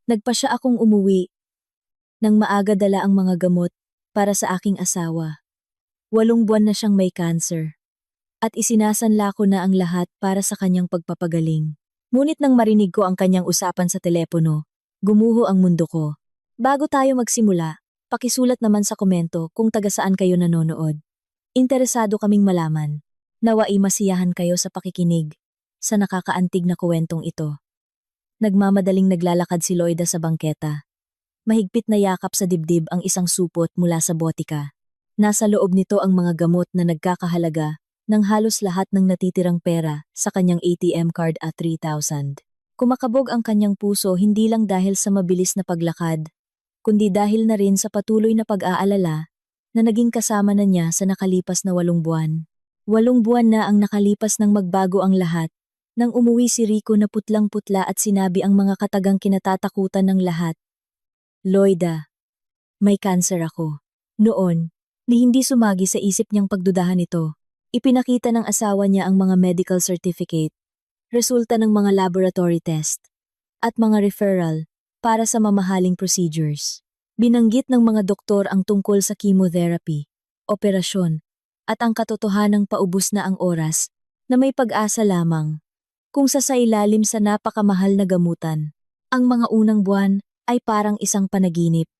Nagpa siya akong umuwi nang maaga dala ang mga gamot para sa aking asawa. 8 buwan na siyang may cancer. At isinasanla ko na ang lahat para sa kanyang pagpapagaling. Ngunit nang marinig ko ang kanyang usapan sa telepono, gumuho ang mundo ko. Bago tayo magsimula, pakisulat naman sa komento kung taga saan kayo nanonood. Interesado kaming malaman. Nawa'y masiyahan kayo sa pakikinig sa nakakaantig na kwentong ito. Nagmamadaling naglalakad si Loida sa bangketa. Mahigpit na yakap sa dibdib ang isang supot mula sa botika. Nasa loob nito ang mga gamot na nagkakahalaga ng halos lahat ng natitirang pera sa kanyang ATM card at 3,000. Kumakabog ang kanyang puso hindi lang dahil sa mabilis na paglakad, kundi dahil na rin sa patuloy na pag-aalala na naging kasama na niya sa nakalipas na 8 buwan. 8 buwan na ang nakalipas nang magbago ang lahat. Nang umuwi si Rico na putlang-putla at sinabi ang mga katagang kinatatakutan ng lahat. Loida, may cancer ako. Noon, ni hindi sumagi sa isip niyang pagdudahan ito. Ipinakita ng asawa niya ang mga medical certificate, resulta ng mga laboratory test, at mga referral para sa mamahaling procedures. Binanggit ng mga doktor ang tungkol sa chemotherapy, operasyon, at ang katotohanang paubos na ang oras na may pag-asa lamang. Kung sa ilalim sa napakamahal na gamutan, ang mga unang buwan ay parang isang panaginip.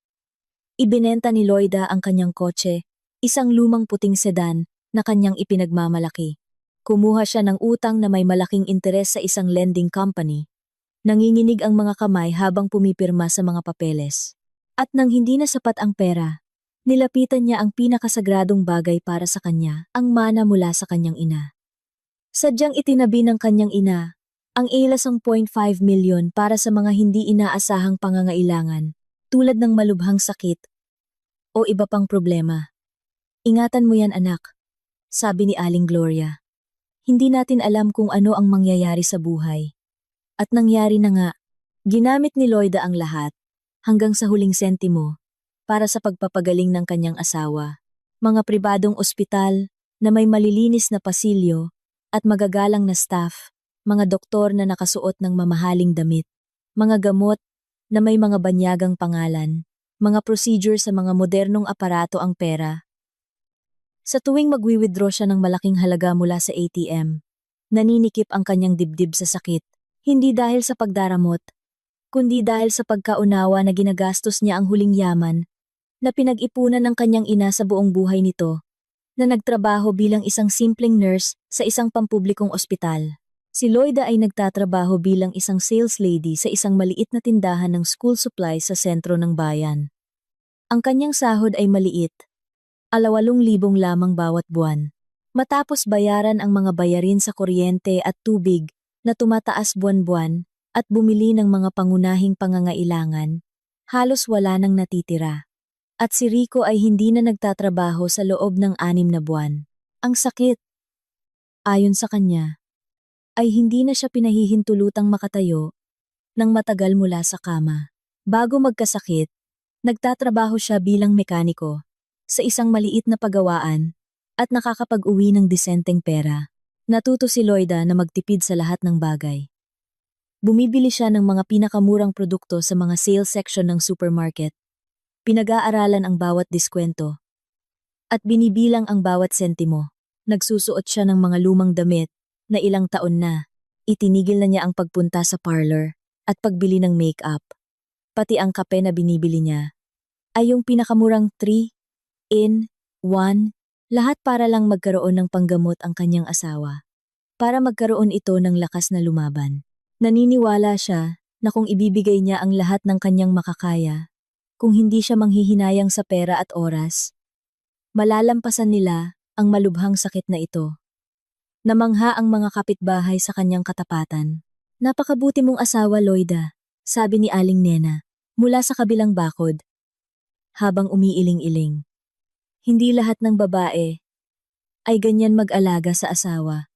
Ibinenta ni Loida ang kanyang kotse, isang lumang puting sedan na kanyang ipinagmamalaki. Kumuha siya ng utang na may malaking interes sa isang lending company. Nanginginig ang mga kamay habang pumipirma sa mga papeles. At nang hindi na sapat ang pera, nilapitan niya ang pinakasagradong bagay para sa kanya, ang mana mula sa kanyang ina. Sadyang itinabi ng kanyang ina ang 0.5 milyon para sa mga hindi inaasahang pangangailangan tulad ng malubhang sakit o iba pang problema. Ingatan mo yan anak, sabi ni Aling Gloria. Hindi natin alam kung ano ang mangyayari sa buhay. At nangyari na nga, ginamit ni Loida ang lahat hanggang sa huling sentimo para sa pagpapagaling ng kanyang asawa. Mga pribadong ospital na may malilinis na pasilyo at magagalang na staff, mga doktor na nakasuot ng mamahaling damit, mga gamot na may mga banyagang pangalan, mga procedure sa mga modernong aparato ang pera. Sa tuwing magwi-withdraw siya ng malaking halaga mula sa ATM, naninikip ang kanyang dibdib sa sakit, hindi dahil sa pagdaramot, kundi dahil sa pagkaunawa na ginagastos niya ang huling yaman na pinag-ipunan ng kanyang ina sa buong buhay nito, na nagtrabaho bilang isang simpleng nurse sa isang pampublikong ospital. Si Loida ay nagtatrabaho bilang isang sales lady sa isang maliit na tindahan ng school supplies sa sentro ng bayan. Ang kanyang sahod ay maliit, 8,000 lamang bawat buwan. Matapos bayaran ang mga bayarin sa kuryente at tubig na tumataas buwan-buwan at bumili ng mga pangunahing pangangailangan, halos wala nang natitira. At si Rico ay hindi na nagtatrabaho sa loob ng 6 na buwan. Ang sakit, ayon sa kanya, ay hindi na siya pinahihintulutang makatayo ng matagal mula sa kama. Bago magkasakit, nagtatrabaho siya bilang mekaniko sa isang maliit na pagawaan at nakakapag-uwi ng disenteng pera. Natuto si Loida na magtipid sa lahat ng bagay. Bumibili siya ng mga pinakamurang produkto sa mga sales section ng supermarket. Pinag-aaralan ang bawat diskwento at binibilang ang bawat sentimo. Nagsusuot siya ng mga lumang damit na ilang taon na. Itinigil na niya ang pagpunta sa parlor at pagbili ng make-up. Pati ang kape na binibili niya ay yung pinakamurang 3-in-1, lahat para lang magkaroon ng panggamot ang kanyang asawa. Para magkaroon ito ng lakas na lumaban. Naniniwala siya na kung ibibigay niya ang lahat ng kanyang makakaya, kung hindi siya manghihinayang sa pera at oras, malalampasan nila ang malubhang sakit na ito. Namangha ang mga kapitbahay sa kanyang katapatan. Napakabuti mong asawa, Loida, sabi ni Aling Nena, mula sa kabilang bakod, habang umiiling-iling. Hindi lahat ng babae ay ganyan mag-alaga sa asawa.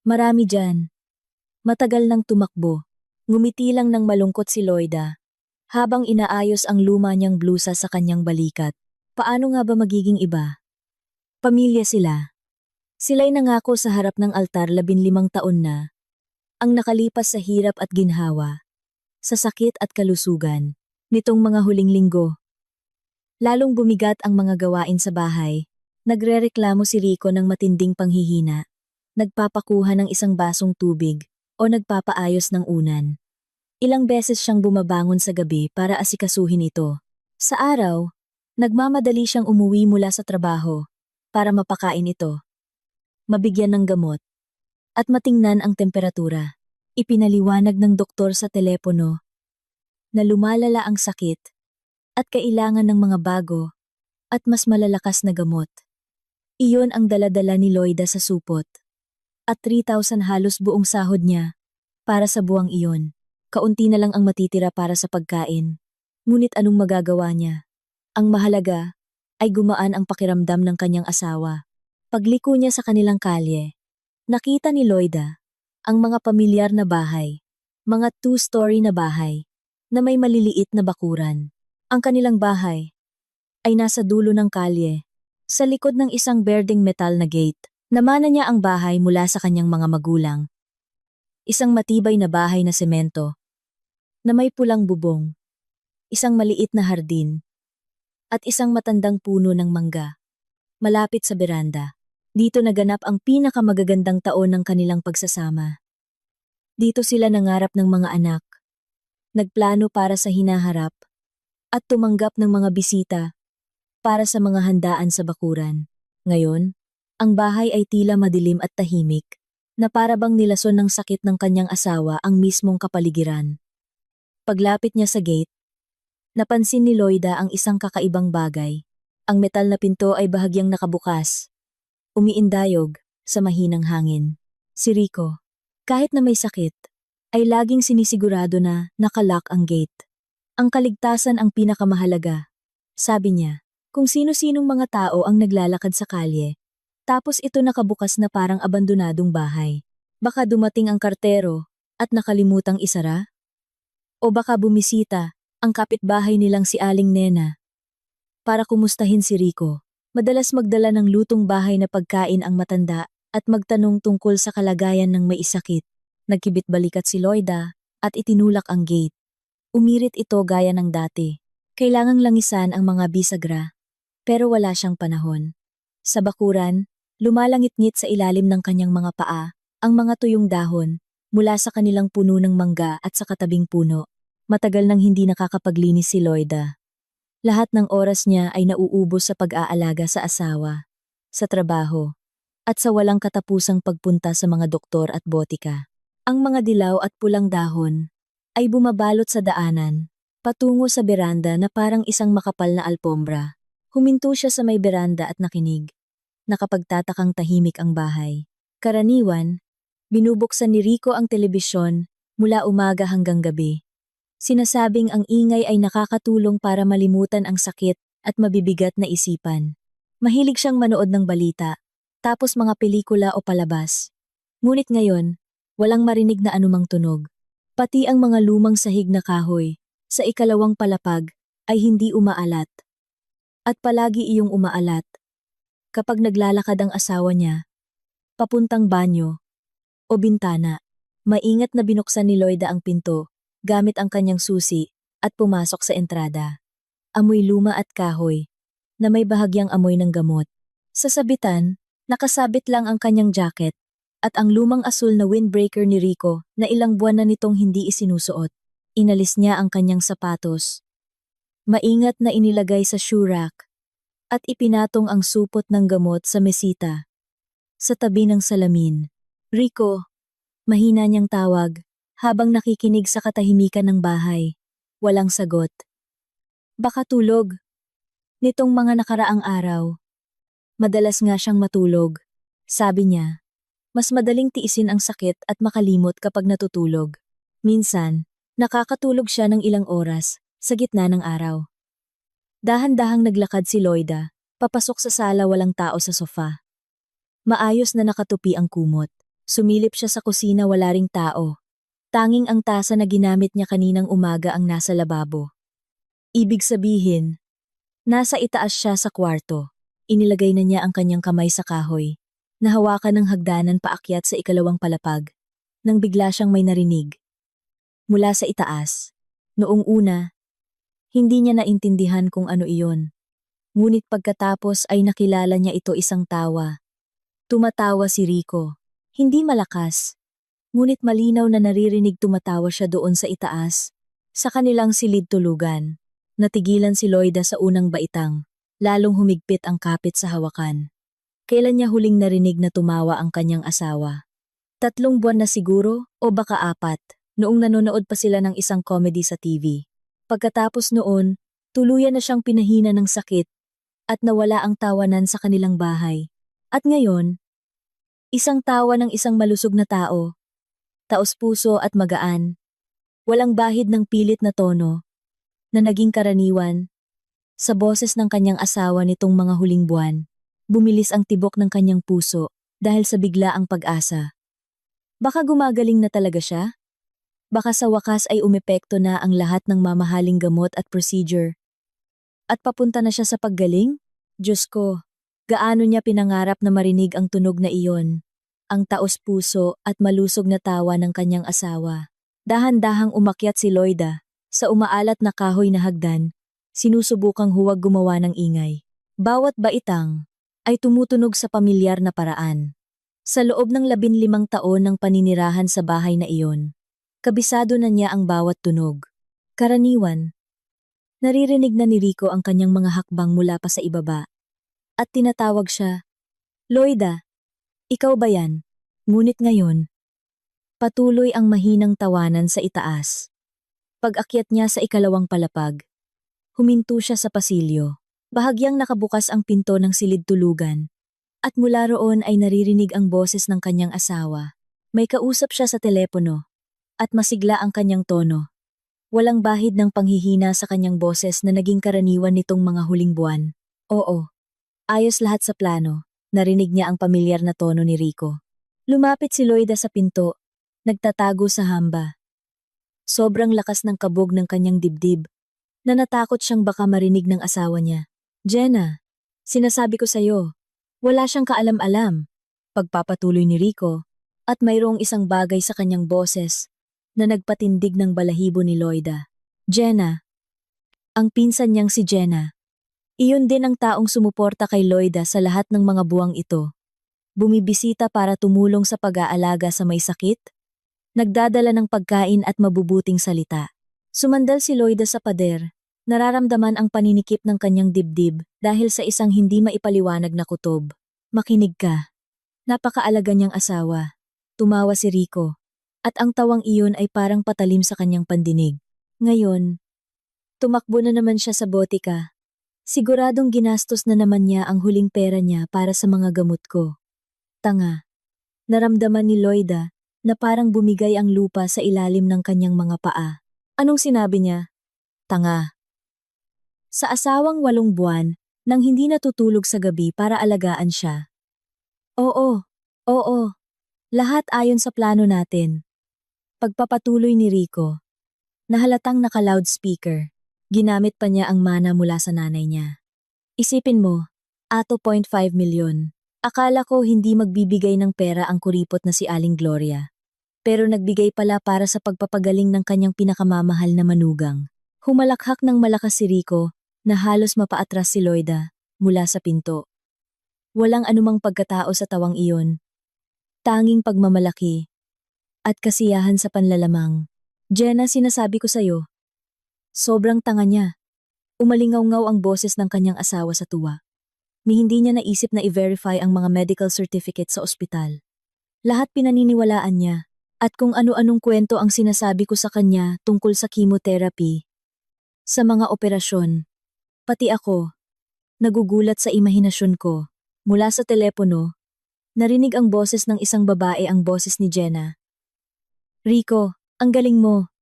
Marami dyan. Matagal nang tumakbo. Ngumiti lang ng malungkot si Loida habang inaayos ang luma niyang blusa sa kanyang balikat. Paano nga ba magiging iba? Pamilya sila. Sila'y nangako sa harap ng altar 15 taon na, ang nakalipas sa hirap at ginhawa. sa sakit at kalusugan. Nitong mga huling linggo, lalong bumigat ang mga gawain sa bahay. Nagrereklamo si Rico ng matinding panghihina. Nagpapakuha ng isang basong tubig o nagpapaayos ng unan. Ilang beses siyang bumabangon sa gabi para asikasuhin ito. Sa araw, nagmamadali siyang umuwi mula sa trabaho para mapakain ito, mabigyan ng gamot, at matingnan ang temperatura. Ipinaliwanag ng doktor sa telepono na lumalala ang sakit at kailangan ng mga bago at mas malalakas na gamot. Iyon ang daladala ni Loida sa supot. At 3,000 halos buong sahod niya para sa buwang iyon. Kaunti na lang ang matitira para sa pagkain. Ngunit anong magagawa niya? Ang mahalaga ay gumaan ang pakiramdam ng kanyang asawa. Pagliko niya sa kanilang kalye, nakita ni Loida ang mga pamilyar na bahay, mga 2-story na bahay na may maliliit na bakuran. Ang kanilang bahay ay nasa dulo ng kalye, sa likod ng isang berdeng metal na gate. Namana niya ang bahay mula sa kanyang mga magulang. Isang matibay na bahay na semento, na may pulang bubong, isang maliit na hardin, at isang matandang puno ng mangga, malapit sa beranda. Dito naganap ang pinakamagagandang taon ng kanilang pagsasama. Dito sila nangarap ng mga anak, nagplano para sa hinaharap, at tumanggap ng mga bisita para sa mga handaan sa bakuran. Ngayon, ang bahay ay tila madilim at tahimik, na para bang nilason ng sakit ng kanyang asawa ang mismong kapaligiran. Paglapit niya sa gate, napansin ni Loida ang isang kakaibang bagay. Ang metal na pinto ay bahagyang nakabukas, umiindayog sa mahinang hangin. Si Rico, kahit na may sakit, ay laging sinisigurado na nakalock ang gate. Ang kaligtasan ang pinakamahalaga, sabi niya. Kung sino-sinong mga tao ang naglalakad sa kalye, tapos ito nakabukas na parang abandonadong bahay. Baka dumating ang kartero at nakalimutang isara? O baka bumisita ang kapitbahay nilang si Aling Nena para kumustahin si Rico. Madalas magdala ng lutong bahay na pagkain ang matanda at magtanong tungkol sa kalagayan ng may sakit. Nagkibit-balikat si Loida at itinulak ang gate. Umirit ito gaya ng dati. Kailangang langisan ang mga bisagra, pero wala siyang panahon. Sa bakuran, lumalangit-ngit sa ilalim ng kanyang mga paa ang mga tuyong dahon mula sa kanilang puno ng mangga at sa katabing puno. Matagal nang hindi nakakapaglinis si Loida. Lahat ng oras niya ay nauubos sa pag-aalaga sa asawa, sa trabaho, at sa walang katapusang pagpunta sa mga doktor at botika. Ang mga dilaw at pulang dahon ay bumabalot sa daanan, patungo sa beranda na parang isang makapal na alpombra. Huminto siya sa may beranda at nakinig. Nakapagtatakang tahimik ang bahay. Karaniwan, binubuksan ni Rico ang telebisyon mula umaga hanggang gabi. Sinasabing ang ingay ay nakakatulong para malimutan ang sakit at mabibigat na isipan. Mahilig siyang manood ng balita, tapos mga pelikula o palabas. Ngunit ngayon, walang marinig na anumang tunog. Pati ang mga lumang sahig na kahoy, sa ikalawang palapag, ay hindi umaalat. At palagi iyong umaalat kapag naglalakad ang asawa niya, papuntang banyo o bintana. Maingat na binuksan ni Loida ang pinto gamit ang kanyang susi at pumasok sa entrada. Amoy luma at kahoy na may bahagyang amoy ng gamot. Sa sabitan, nakasabit lang ang kanyang jacket at ang lumang asul na windbreaker ni Rico na ilang buwan na nitong hindi isinusuot. Inalis niya ang kanyang sapatos. Maingat na inilagay sa shoe rack at ipinatong ang supot ng gamot sa mesita. Sa tabi ng salamin. Rico, mahina niyang tawag, habang nakikinig sa katahimikan ng bahay. Walang sagot. Baka tulog. Nitong mga nakaraang araw. Madalas nga siyang matulog. Sabi niya, mas madaling tiisin ang sakit at makalimot kapag natutulog. Minsan, nakakatulog siya ng ilang oras sa gitna ng araw. Dahan-dahang naglakad si Loida, papasok sa sala walang tao sa sofa. Maayos na nakatupi ang kumot. Sumilip siya sa kusina wala ring tao. Tanging ang tasa na ginamit niya kaninang umaga ang nasa lababo. Ibig sabihin, nasa itaas siya sa kwarto. Inilagay na niya ang kanyang kamay sa kahoy. Nahawakan ng hagdanan paakyat sa ikalawang palapag. Nang bigla siyang may narinig. Mula sa itaas, Noong una, hindi niya naintindihan kung ano iyon. Ngunit pagkatapos ay nakilala niya ito isang tawa. Tumatawa si Rico. Hindi malakas, ngunit malinaw na naririnig tumatawa siya doon sa itaas. Sa kanilang silid tulugan, natigilan si Loida sa unang baitang, lalong humigpit ang kapit sa hawakan. Kailan niya huling narinig na tumawa ang kanyang asawa? 3 buwan na siguro o baka 4, noong nanonood pa sila ng isang comedy sa TV. Pagkatapos noon, tuluyan na siyang pinahina ng sakit at nawala ang tawanan sa kanilang bahay. At ngayon, isang tawa ng isang malusog na tao, taos-puso at magaan, walang bahid ng pilit na tono, na naging karaniwan. Sa boses ng kanyang asawa nitong mga huling buwan, bumilis ang tibok ng kanyang puso dahil sa biglaang pag-asa. Baka gumagaling na talaga siya? Baka sa wakas ay umepekto na ang lahat ng mamahaling gamot at procedure. At papunta na siya sa paggaling? Diyos ko, gaano niya pinangarap na marinig ang tunog na iyon, ang taos-puso at malusog na tawa ng kanyang asawa. Dahan-dahang umakyat si Loida, sa umaalat na kahoy na hagdan, sinusubukang huwag gumawa ng ingay. Bawat baitang ay tumutunog sa pamilyar na paraan. Sa loob ng 15 taon ng paninirahan sa bahay na iyon, kabisado na niya ang bawat tunog. Karaniwan, naririnig na ni Rico ang kanyang mga hakbang mula pa sa ibaba. At tinatawag siya, "Loida, ikaw ba yan?" Ngunit ngayon, patuloy ang mahinang tawanan sa itaas. Pag-akyat niya sa ikalawang palapag, huminto siya sa pasilyo. Bahagyang nakabukas ang pinto ng silid tulugan. At mula roon ay naririnig ang boses ng kanyang asawa. May kausap siya sa telepono. At masigla ang kanyang tono. Walang bahid ng panghihina sa kanyang boses na naging karaniwan nitong mga huling buwan. Oo, ayos lahat sa plano. Narinig niya ang pamilyar na tono ni Rico. Lumapit si Loida sa pinto, nagtatago sa hamba. Sobrang lakas ng kabog ng kanyang dibdib, na natakot siyang baka marinig ng asawa niya. "Jenna, sinasabi ko sa'yo, wala siyang kaalam-alam." Pagpapatuloy ni Rico, at mayroong isang bagay sa kanyang boses na nagpatindig ng balahibo ni Loida. Jenna. Ang pinsan niyang si Jenna. Iyon din ang taong sumuporta kay Loida sa lahat ng mga buwang ito. Bumibisita para tumulong sa pag-aalaga sa may sakit, nagdadala ng pagkain at mabubuting salita. Sumandal si Loida sa pader, nararamdaman ang paninikip ng kanyang dibdib dahil sa isang hindi maipaliwanag na kutob. "Makinig ka. Napakaalaga niyang asawa." Tumawa si Rico. At ang tawang iyon ay parang patalim sa kanyang pandinig. Ngayon, tumakbo na naman siya sa botika. Siguradong ginastos na naman niya ang huling pera niya para sa mga gamot ko. Tanga. Naramdaman ni Loida na parang bumigay ang lupa sa ilalim ng kanyang mga paa. Anong sinabi niya? Tanga. Sa asawang 8 buwan, nang hindi natutulog sa gabi para alagaan siya. Oo, oo. Lahat ayon sa plano natin. Pagpapatuloy ni Rico, nahalatang naka-loudspeaker. Ginamit pa niya ang mana mula sa nanay niya. Isipin mo, 2.5 milyon. Akala ko hindi magbibigay ng pera ang kuripot na si Aling Gloria. Pero nagbigay pala para sa pagpapagaling ng kanyang pinakamamahal na manugang. Humalakhak ng malakas si Rico na halos mapaatras si Loida mula sa pinto. Walang anumang pagkatao sa tawang iyon. Tanging pagmamalaki at kasiyahan sa panlalamang. Jenna, sinasabi ko sa'yo. Sobrang tanga niya. Umalingaw-ngaw ang boses ng kanyang asawa sa tuwa. Ni hindi niya naisip na i-verify ang mga medical certificate sa ospital. Lahat pinaniniwalaan niya, at kung ano-anong kwento ang sinasabi ko sa kanya tungkol sa chemotherapy, sa mga operasyon. Pati ako, nagugulat sa imahinasyon ko. Mula sa telepono, narinig ang boses ng isang babae ang boses ni Jenna. Rico, ang galing mo.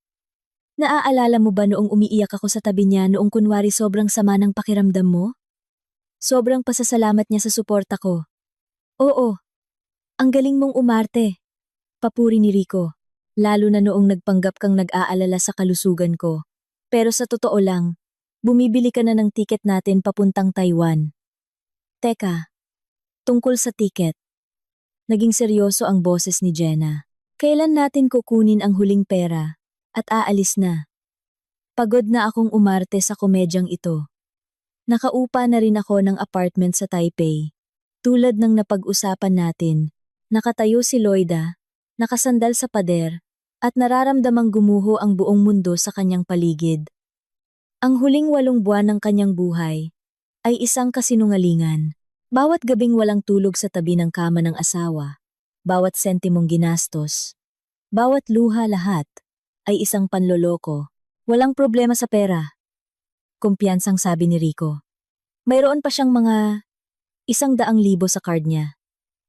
Naaalala mo ba noong umiiyak ako sa tabi niya noong kunwari sobrang sama ng pakiramdam mo? Sobrang pasasalamat niya sa suporta ko. Oo, ang galing mong umarte. Papuri ni Rico, lalo na noong nagpanggap kang nag-aalala sa kalusugan ko. Pero sa totoo lang, bumibili ka na ng tiket natin papuntang Taiwan. Teka, tungkol sa tiket. Naging seryoso ang boses ni Jenna. Kailan natin kukunin ang huling pera at aalis na? Pagod na akong umarte sa komedyang ito. Nakaupa na rin ako ng apartment sa Taipei. Tulad ng napag-usapan natin, nakatayo si Loida, nakasandal sa pader, at nararamdamang gumuho ang buong mundo sa kanyang paligid. Ang huling 8 buwan ng kanyang buhay ay isang kasinungalingan. Bawat gabing walang tulog sa tabi ng kama ng asawa, bawat sentimong ginastos, bawat luha lahat, ay isang panloloko. Walang problema sa pera. Kumpiyansang sabi ni Rico. Mayroon pa siyang mga 100,000 sa card niya.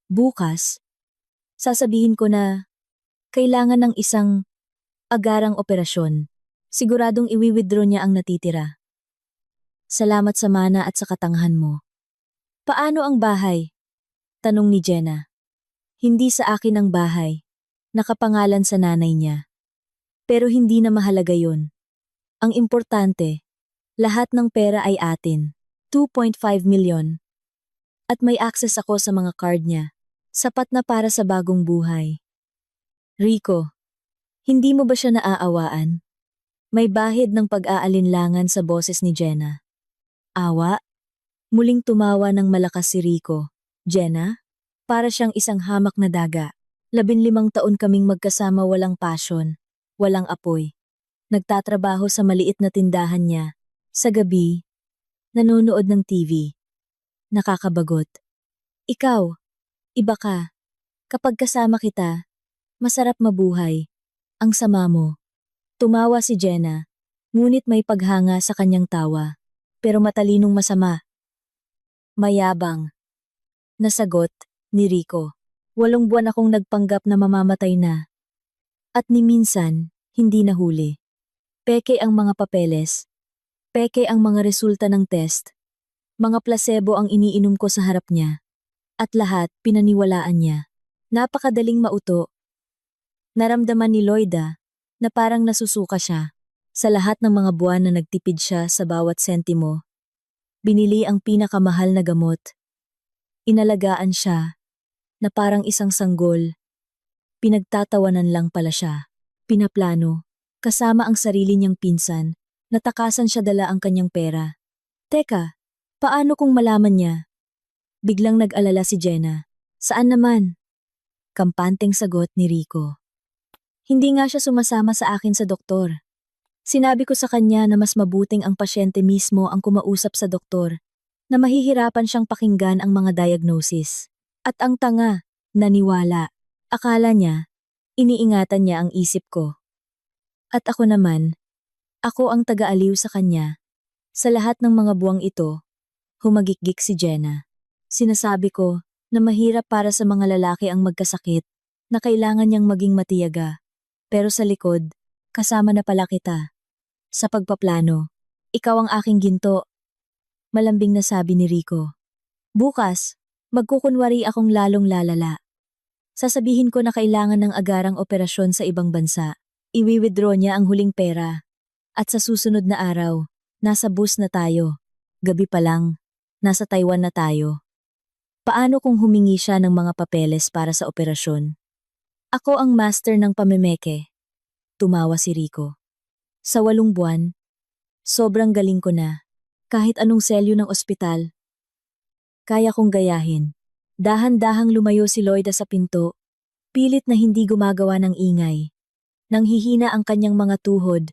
Bukas, sasabihin ko na kailangan ng isang agarang operasyon. Siguradong iwi-withdraw niya ang natitira. Salamat sa mana at sa katanghan mo. Paano ang bahay? Tanong ni Jenna. Hindi sa akin ang bahay. Nakapangalan sa nanay niya. Pero hindi na mahalaga yon. Ang importante, lahat ng pera ay atin. 2.5 million. At may access ako sa mga card niya. Sapat na para sa bagong buhay. Rico, hindi mo ba siya naaawaan? May bahid ng pag-aalinlangan sa boses ni Jenna. Awa? Muling tumawa ng malakas si Rico. Jenna? Para siyang isang hamak na daga. 15 taon kaming magkasama, walang passion, walang apoy. Nagtatrabaho sa maliit na tindahan niya. Sa gabi, nanonood ng TV. Nakakabagot. Ikaw, iba ka. Kapag kasama kita, masarap mabuhay. Ang sama mo. Tumawa si Jenna, ngunit may paghanga sa kanyang tawa. Pero matalinong masama. Mayabang. Nasagot ni Rico. 8 buwan akong nagpanggap na mamamatay na. At ni minsan, hindi nahuli. Peke ang mga papeles. Peke ang mga resulta ng test. Mga placebo ang iniinom ko sa harap niya. At lahat pinaniwalaan niya. Napakadaling mauto. Naramdaman ni Loida na parang nasusuka siya. Sa lahat ng mga buwan na nagtipid siya sa bawat sentimo. Binili ang pinakamahal na gamot. Inalagaan siya na parang isang sanggol. Pinagtatawanan lang pala siya. Pinaplano. Kasama ang sarili niyang pinsan, natakasan siya dala ang kanyang pera. Teka, paano kung malaman niya? Biglang nag-alala si Jenna. Saan naman? Kampanteng sagot ni Rico. Hindi nga siya sumasama sa akin sa doktor. Sinabi ko sa kanya na mas mabuting ang pasyente mismo ang kumausap sa doktor, na mahihirapan siyang pakinggan ang mga diagnosis. At ang tanga, naniwala. Akala niya, iniingatan niya ang isip ko. At ako naman, ako ang taga-aliw sa kanya. Sa lahat ng mga buwang ito, humagikgik si Jenna. Sinasabi ko na mahirap para sa mga lalaki ang magkasakit, na kailangan niyang maging matiyaga. Pero sa likod, kasama na pala kita. Sa pagpaplano, ikaw ang aking ginto. Malambing na sabi ni Rico. Bukas, magkukunwari akong lalong lalala. Sasabihin ko na kailangan ng agarang operasyon sa ibang bansa. Iwi-withdraw niya ang huling pera. At sa susunod na araw, nasa bus na tayo. Gabi pa lang, nasa Taiwan na tayo. Paano kung humingi siya ng mga papeles para sa operasyon? Ako ang master ng pamemeke. Tumawa si Rico. Sa 8 buwan, sobrang galing ko na. Kahit anong selyo ng ospital, kaya kong gayahin. Dahan-dahang lumayo si Loida sa pinto, pilit na hindi gumagawa ng ingay. Nanghihina ang kanyang mga tuhod,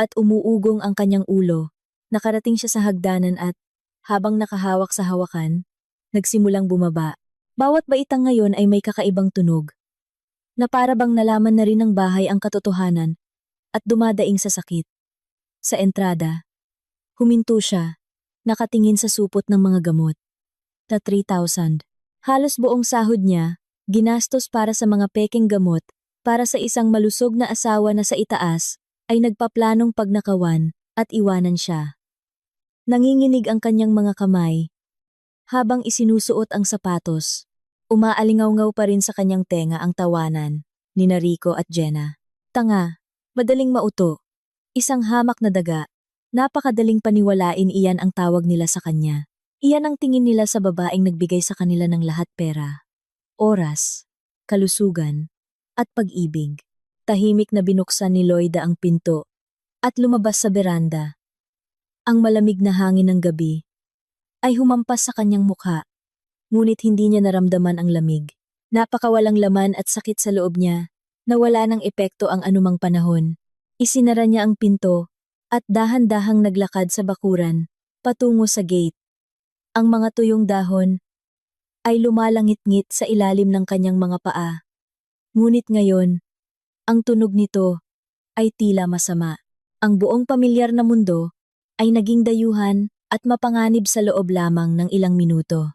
at umuugong ang kanyang ulo. Nakarating siya sa hagdanan at, habang nakahawak sa hawakan, nagsimulang bumaba. Bawat baitang ngayon ay may kakaibang tunog. Na para bang nalaman na rin ng bahay ang katotohanan, at dumadaing sa sakit. Sa entrada, huminto siya, nakatingin sa supot ng mga gamot. Na 3,000. Halos buong sahod niya, ginastos para sa mga pekeng gamot, para sa isang malusog na asawa na sa itaas, ay nagpaplanong pagnakawan at iwanan siya. Nanginginig ang kanyang mga kamay. Habang isinusuot ang sapatos, umaalingaw-ngaw pa rin sa kanyang tenga ang tawanan ni Rico at Jenna. Tanga, madaling mauto, isang hamak na daga, napakadaling paniwalain, iyan ang tawag nila sa kanya. Iyan ang tingin nila sa babaeng nagbigay sa kanila ng lahat: pera, oras, kalusugan, at pag-ibig. Tahimik na binuksan ni Loida ang pinto. at lumabas sa beranda. Ang malamig na hangin ng gabi ay humampas sa kanyang mukha, ngunit hindi niya naramdaman ang lamig. Napakawalang laman at sakit sa loob niya, na wala ng epekto ang anumang panahon. Isinara niya ang pinto at dahan-dahang naglakad sa bakuran patungo sa gate. Ang mga tuyong dahon ay lumalangit-ngit sa ilalim ng kanyang mga paa. Ngunit ngayon, ang tunog nito ay tila masama. Ang buong pamilyar na mundo ay naging dayuhan at mapanganib sa loob lamang ng ilang minuto.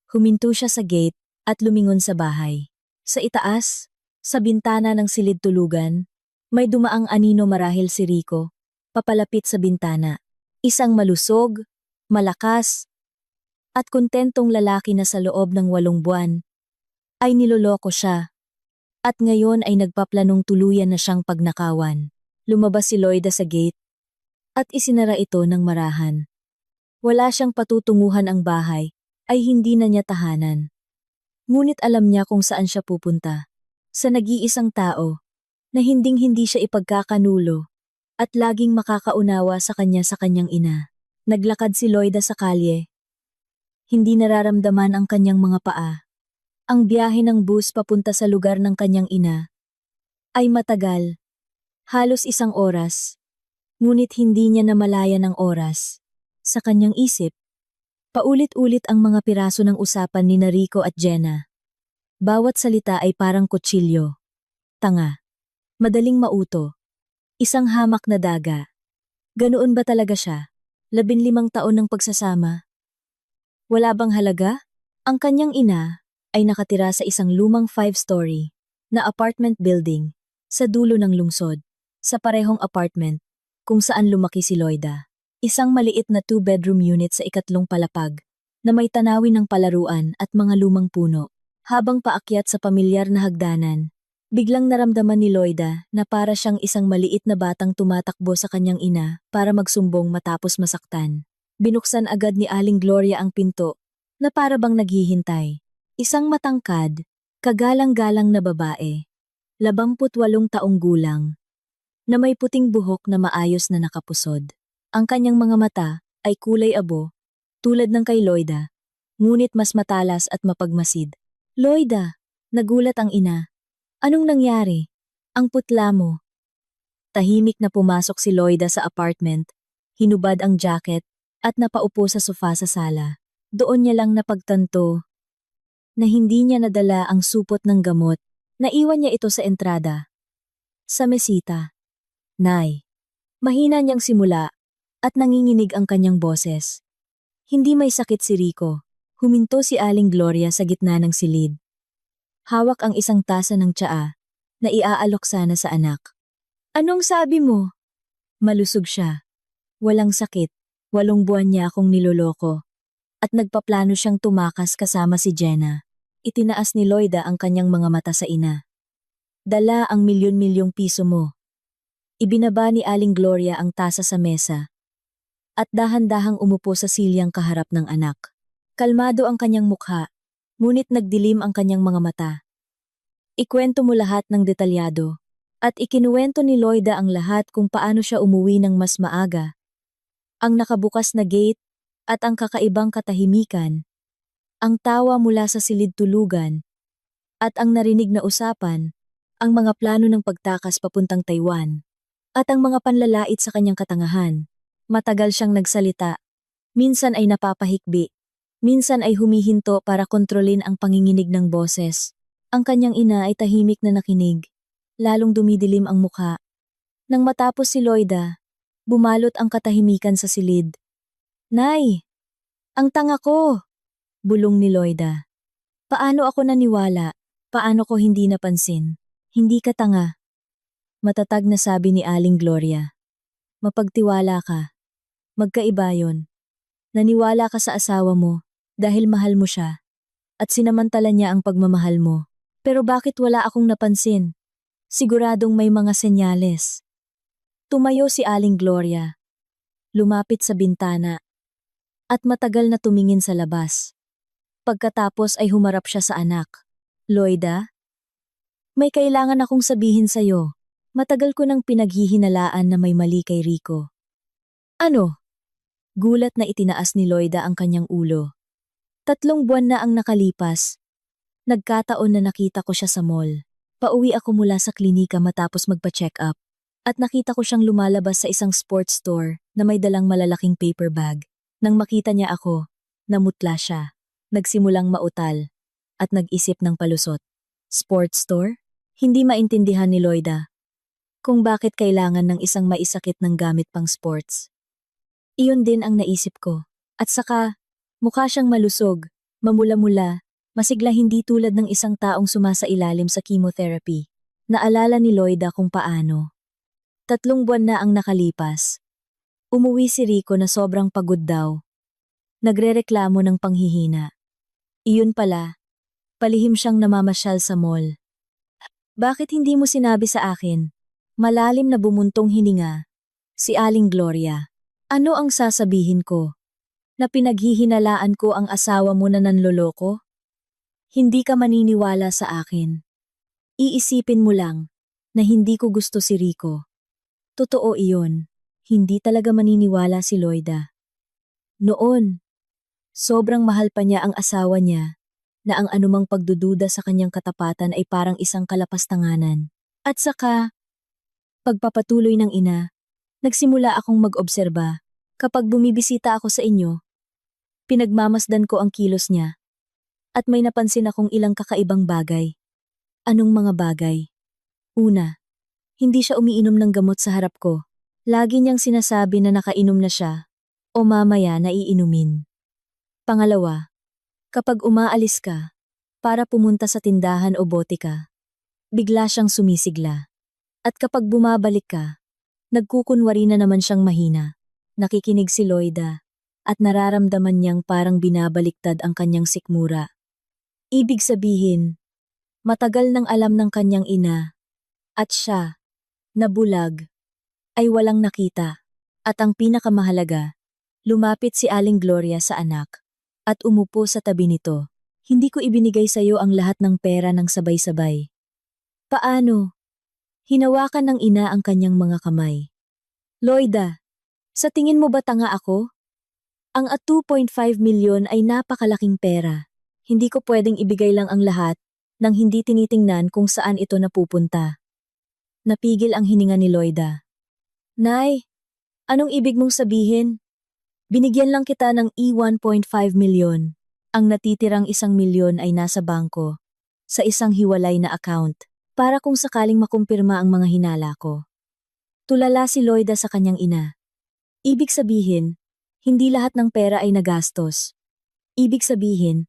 Huminto siya sa gate at lumingon sa bahay. Sa itaas, sa bintana ng silid tulugan, may dumaang anino marahil si Rico, papalapit sa bintana. Isang malusog, malakas, at kontentong lalaki na sa loob ng 8 buwan ay niloloko siya. At ngayon ay nagpaplanong tuluyan na siyang pagnakawan. Lumabas si Loida sa gate at isinara ito ng marahan. Wala siyang patutunguhan ang bahay, ay hindi na niya tahanan. Ngunit alam niya kung saan siya pupunta. Sa nag-iisang tao na hinding-hindi siya ipagkakanulo at laging makakaunawa sa kanyang ina. Naglakad si Loida sa kalye. Hindi nararamdaman ang kanyang mga paa. Ang biyahe ng bus papunta sa lugar ng kanyang ina ay matagal, halos 1 oras. Ngunit hindi niya namalayan ang oras. Sa kanyang isip, paulit-ulit ang mga piraso ng usapan ni Rico at Jenna. Bawat salita ay parang kutsilyo. Tanga. Madaling mauto. Isang hamak na daga. Ganoon ba talaga siya? 15 taon ng pagsasama. Wala bang halaga? Ang kanyang ina ay nakatira sa isang lumang 5-story na apartment building sa dulo ng lungsod. Sa parehong apartment kung saan lumaki si Loida. Isang maliit na 2-bedroom unit sa 2nd palapag na may tanawin ng palaruan at mga lumang puno. Habang paakyat sa pamilyar na hagdanan, biglang naramdaman ni Loida na para siyang isang maliit na batang tumatakbo sa kanyang ina para magsumbong matapos masaktan. Binuksan agad ni Aling Gloria ang pinto na para bang naghihintay. Isang matangkad, kagalang-galang na babae, 28 taong gulang, na may puting buhok na maayos na nakapusod. Ang kanyang mga mata ay kulay abo, tulad ng kay Loida, ngunit mas matalas at mapagmasid. Loida, nagulat ang ina. Anong nangyari? Ang putla mo. Tahimik na pumasok si Loida sa apartment, hinubad ang jacket at napaupo sa sofa sa sala. Doon niya lang napagtanto na hindi niya nadala ang supot ng gamot. Naiwan niya ito sa entrada. Sa mesita. Nay. Mahina niyang simula at nanginginig ang kanyang boses. Hindi may sakit si Rico. Huminto si Aling Gloria sa gitna ng silid. Hawak ang isang tasa ng tsaa na iaalok sana sa anak. Anong sabi mo? Malusog siya. Walang sakit. 8 buwan niya akong niloloko. At nagpaplano siyang tumakas kasama si Jenna. Itinaas ni Loida ang kanyang mga mata sa ina. Dala ang milyon-milyong piso mo. Ibinaba ni Aling Gloria ang tasa sa mesa at dahan-dahang umupo sa silyang kaharap ng anak. Kalmado ang kanyang mukha, ngunit nagdilim ang kanyang mga mata. Ikwento mo lahat ng detalyado, at ikinuwento ni Loida ang lahat kung paano siya umuwi ng mas maaga. Ang nakabukas na gate at ang kakaibang katahimikan, ang tawa mula sa silid tulugan, at ang narinig na usapan, ang mga plano ng pagtakas papuntang Taiwan, at ang mga panlalait sa kanyang katangahan. Matagal siyang nagsalita. Minsan ay napapahikbi. Minsan ay humihinto para kontrolin ang panginginig ng boses. Ang kanyang ina ay tahimik na nakinig. Lalong dumidilim ang mukha. Nang matapos si Loida, bumalot ang katahimikan sa silid. Nay! Ang tanga ko! Bulong ni Loida. Paano ako naniwala? Paano ko hindi napansin? Hindi ka tanga. Matatag na sabi ni Aling Gloria. Mapagtiwala ka. Magkaiba yon. Naniwala ka sa asawa mo dahil mahal mo siya at sinamantala niya ang pagmamahal mo. Pero bakit wala akong napansin? Siguradong may mga senyales. Tumayo si Aling Gloria. Lumapit sa bintana at matagal na tumingin sa labas. Pagkatapos ay humarap siya sa anak. Loida? May kailangan akong sabihin sa'yo. Matagal ko nang pinaghihinalaan na may mali kay Rico. Ano? Gulat na itinaas ni Loida ang kanyang ulo. 3 buwan na ang nakalipas. Nagkataon na nakita ko siya sa mall. Pauwi ako mula sa klinika matapos magpa-check up. At nakita ko siyang lumalabas sa isang sports store na may dalang malalaking paper bag. Nang makita niya ako, namutla siya. Nagsimulang mautal. At nag-isip ng palusot. Sports store? Hindi maintindihan ni Loida kung bakit kailangan ng isang maisakit ng gamit pang sports. Iyon din ang naisip ko. At saka, mukha siyang malusog, mamula-mula, masigla hindi tulad ng isang taong sumasailalim sa chemotherapy. Naalala ni Loida kung paano. 3 buwan na ang nakalipas. Umuwi si Rico na sobrang pagod daw. Nagrereklamo ng panghihina. Iyon pala, palihim siyang namamasyal sa mall. Bakit hindi mo sinabi sa akin? Malalim na bumuntong hininga. Si Aling Gloria. Ano ang sasabihin ko? Na pinaghihinalaan ko ang asawa mo na nanloloko? Hindi ka maniniwala sa akin. Iisipin mo lang na hindi ko gusto si Rico. Totoo iyon. Hindi talaga maniniwala si Loida. Noon, sobrang mahal pa niya ang asawa niya na ang anumang pagdududa sa kanyang katapatan ay parang isang kalapastanganan. At saka, pagpapatuloy ng ina, nagsimula akong mag-obserba. Kapag bumibisita ako sa inyo, pinagmamasdan ko ang kilos niya. At may napansin akong ilang kakaibang bagay. Anong mga bagay? Una, hindi siya umiinom ng gamot sa harap ko. Lagi niyang sinasabi na nakainom na siya o mamaya naiinumin. Pangalawa, kapag umaalis ka para pumunta sa tindahan o botika, bigla siyang sumisigla. At kapag bumabalik ka, nagkukunwari na naman siyang mahina. Nakikinig si Loida at nararamdaman niyang parang binabaliktad ang kanyang sikmura. Ibig sabihin, matagal nang alam ng kanyang ina at siya, na bulag, ay walang nakita. At ang pinakamahalaga, lumapit si Aling Gloria sa anak at umupo sa tabi nito. Hindi ko ibinigay sa iyo ang lahat ng pera ng sabay-sabay. Paano? Hinawakan ng ina ang kanyang mga kamay. Loida, sa tingin mo ba tanga ako? Ang at 2.5 milyon ay napakalaking pera. Hindi ko pwedeng ibigay lang ang lahat nang hindi tinitingnan kung saan ito napupunta. Napigil ang hininga ni Loida. Nay, anong ibig mong sabihin? Binigyan lang kita ng E1.5 milyon. Ang natitirang 1 milyon ay nasa bangko, sa isang hiwalay na account, para kung sakaling makumpirma ang mga hinala ko. Tulala si Loida sa kanyang ina. Ibig sabihin, hindi lahat ng pera ay nagastos. Ibig sabihin,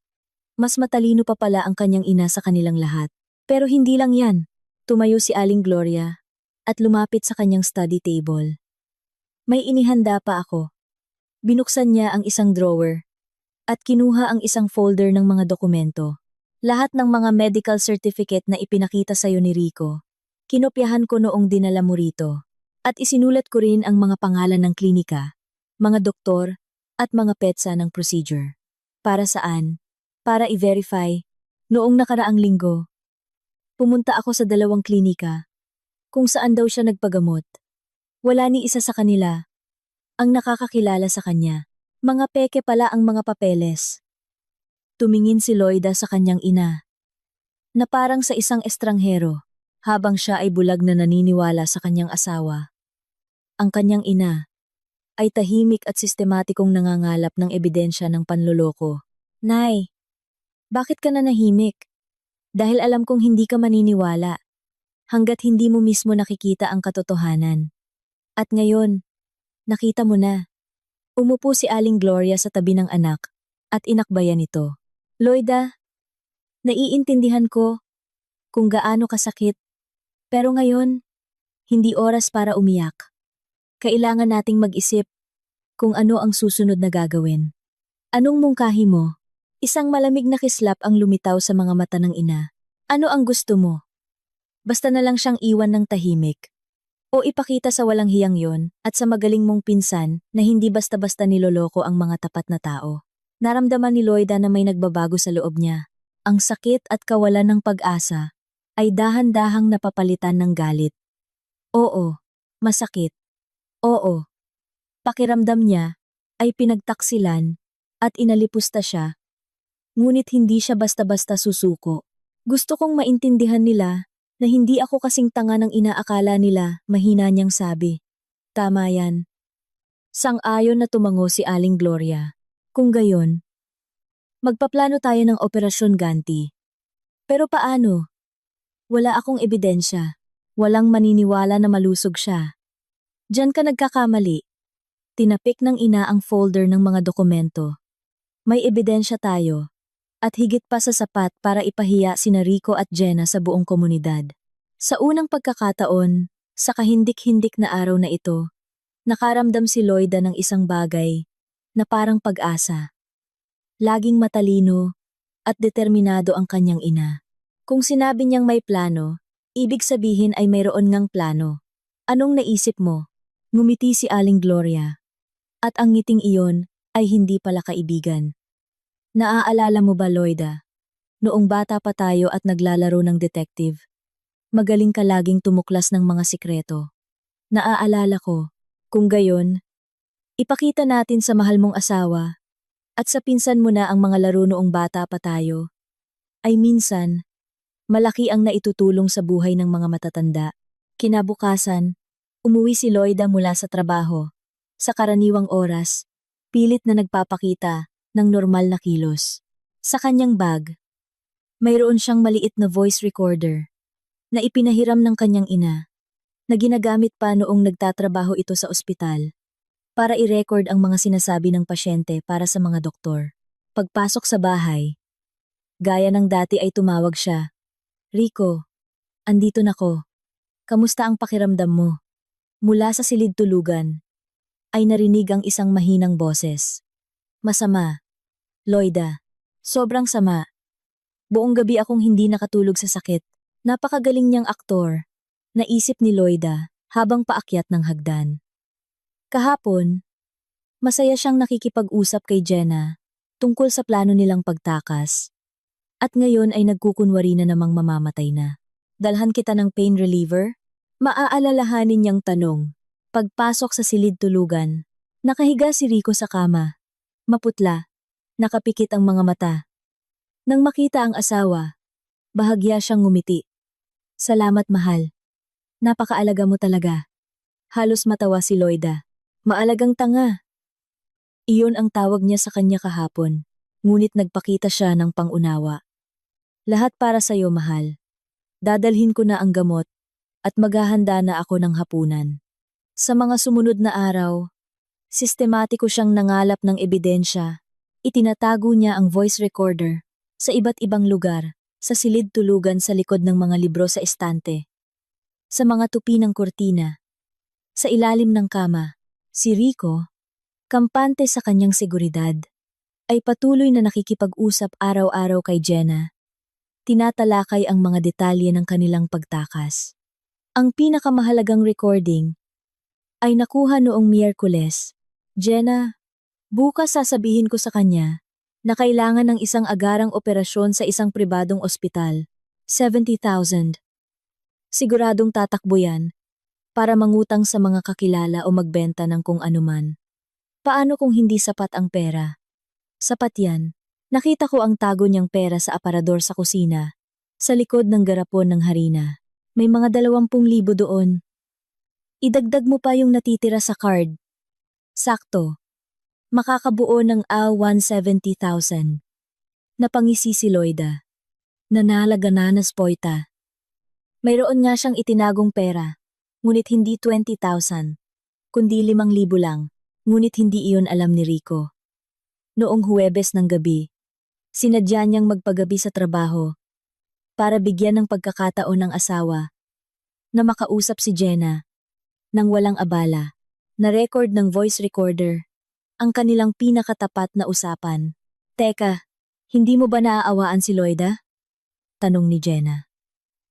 mas matalino pa pala ang kanyang ina sa kanilang lahat. Pero hindi lang yan. Tumayo si Aling Gloria at lumapit sa kanyang study table. May inihanda pa ako. Binuksan niya ang isang drawer at kinuha ang isang folder ng mga dokumento. Lahat ng mga medical certificate na ipinakita sa iyo ni Rico, kinopyahan ko noong dinala mo rito. At isinulat ko rin ang mga pangalan ng klinika, mga doktor, at mga petsa ng procedure. Para saan? Para i-verify. Noong nakaraang linggo, pumunta ako sa 2 klinika, kung saan daw siya nagpagamot. Wala ni isa sa kanila ang nakakakilala sa kanya. Mga peke pala ang mga papeles. Tumingin si Loida sa kanyang ina, na parang sa isang estranghero, habang siya ay bulag na naniniwala sa kanyang asawa. Ang kanyang ina ay tahimik at sistematikong nangangalap ng ebidensya ng panloloko. Nay, bakit ka na nahimik? Dahil alam kong hindi ka maniniwala, hanggat hindi mo mismo nakikita ang katotohanan. At ngayon, nakita mo na. Umupo si Aling Gloria sa tabi ng anak at inakbayan ito. Loida, naiintindihan ko kung gaano kasakit, pero ngayon, hindi oras para umiyak. Kailangan nating mag-isip kung ano ang susunod na gagawin. Anong mungkahi mo? Isang malamig na kislap ang lumitaw sa mga mata ng ina. Ano ang gusto mo? Basta na lang siyang iwan ng tahimik. O ipakita sa walang hiyang yon at sa magaling mong pinsan na hindi basta-basta niloloko ang mga tapat na tao. Naramdaman ni Loida na may nagbabago sa loob niya. Ang sakit at kawalan ng pag-asa ay dahan-dahang napapalitan ng galit. Oo, masakit. Oo, pakiramdam niya ay pinagtaksilan at inalipusta siya, ngunit hindi siya basta-basta susuko. Gusto kong maintindihan nila na hindi ako kasing tanga ng inaakala nila, mahina niyang sabi. Tama yan. Sang-ayon na tumango si Aling Gloria. Kung gayon, magpaplano tayo ng operasyon ganti. Pero paano? Wala akong ebidensya. Walang maniniwala na malusog siya. Diyan ka nagkakamali. Tinapik ng ina ang folder ng mga dokumento. May ebidensya tayo. At higit pa sa sapat para ipahiya sina Rico at Jenna sa buong komunidad. Sa unang pagkakataon, sa kahindik-hindik na araw na ito, nakaramdam si Loida ng isang bagay na parang pag-asa. Laging matalino at determinado ang kanyang ina. Kung sinabi niyang may plano, ibig sabihin ay mayroon ngang plano. Anong naisip mo? Ngumiti si Aling Gloria. At ang ngiting iyon ay hindi pala kaibigan. Naaalala mo ba, Loida? Noong bata pa tayo at naglalaro ng detective, magaling ka laging tumuklas ng mga sikreto. Naaalala ko, kung gayon, ipakita natin sa mahal mong asawa at sa pinsan mo na ang mga laro noong bata pa tayo, ay minsan, malaki ang naitutulong sa buhay ng mga matatanda. Kinabukasan, umuwi si Loida mula sa trabaho. Sa karaniwang oras, pilit na nagpapakita ng normal na kilos. Sa kanyang bag, mayroon siyang maliit na voice recorder na ipinahiram ng kanyang ina na ginagamit pa noong nagtatrabaho ito sa ospital para i-record ang mga sinasabi ng pasyente para sa mga doktor. Pagpasok sa bahay, gaya ng dati ay tumawag siya. Rico, andito na ko. Kamusta ang pakiramdam mo? Mula sa silid tulugan, ay narinig ang isang mahinang boses. Masama. Loida. Sobrang sama. Buong gabi akong hindi nakatulog sa sakit. Napakagaling niyang aktor. Naisip ni Loida habang paakyat ng hagdan. Kahapon, masaya siyang nakikipag-usap kay Jenna tungkol sa plano nilang pagtakas. At ngayon ay nagkukunwari na namang mamamatay na. Dalhan kita ng pain reliever? Maaalalahanin niyang tanong. Pagpasok sa silid tulugan, nakahiga si Rico sa kama. Maputla, nakapikit ang mga mata. Nang makita ang asawa, bahagya siyang ngumiti. Salamat, mahal. Napakaalaga mo talaga. Halos matawa si Loida. Maalagang tanga. Iyon ang tawag niya sa kanya kahapon, ngunit nagpakita siya ng pangunawa. Lahat para sa'yo, mahal. Dadalhin ko na ang gamot at maghahanda na ako ng hapunan. Sa mga sumunod na araw, sistematiko siyang nangalap ng ebidensya. Itinatago niya ang voice recorder sa iba't ibang lugar, sa silid tulugan sa likod ng mga libro sa estante, sa mga tupi ng kurtina, sa ilalim ng kama. Si Rico, kampante sa kanyang seguridad, ay patuloy na nakikipag-usap araw-araw kay Jenna. Tinatalakay ang mga detalye ng kanilang pagtakas. Ang pinakamahalagang recording ay nakuha noong Miyerkules. Jenna, bukas sasabihin ko sa kanya na kailangan ng isang agarang operasyon sa isang pribadong ospital. 70,000. Siguradong tatakbo yan para mangutang sa mga kakilala o magbenta ng kung anuman. Paano kung hindi sapat ang pera? Sapat yan. Nakita ko ang tago niyang pera sa aparador sa kusina, sa likod ng garapon ng harina. May mga 20,000 doon. Idagdag mo pa yung natitira sa card. Sakto. Makakabuo ng 170,000. Napangisi si Loida. Nanalaga na naspoita. Mayroon nga siyang itinagong pera, ngunit hindi 20,000, kundi 5,000 lang, ngunit hindi iyon alam ni Rico. Noong Huwebes ng gabi, sinadya niyang magpagabi sa trabaho para bigyan ng pagkakataon ng asawa na makausap si Jenna. Nang walang abala, na-record ng voice recorder ang kanilang pinakatapat na usapan. Teka, hindi mo ba naaawaan si Loida? Tanong ni Jenna.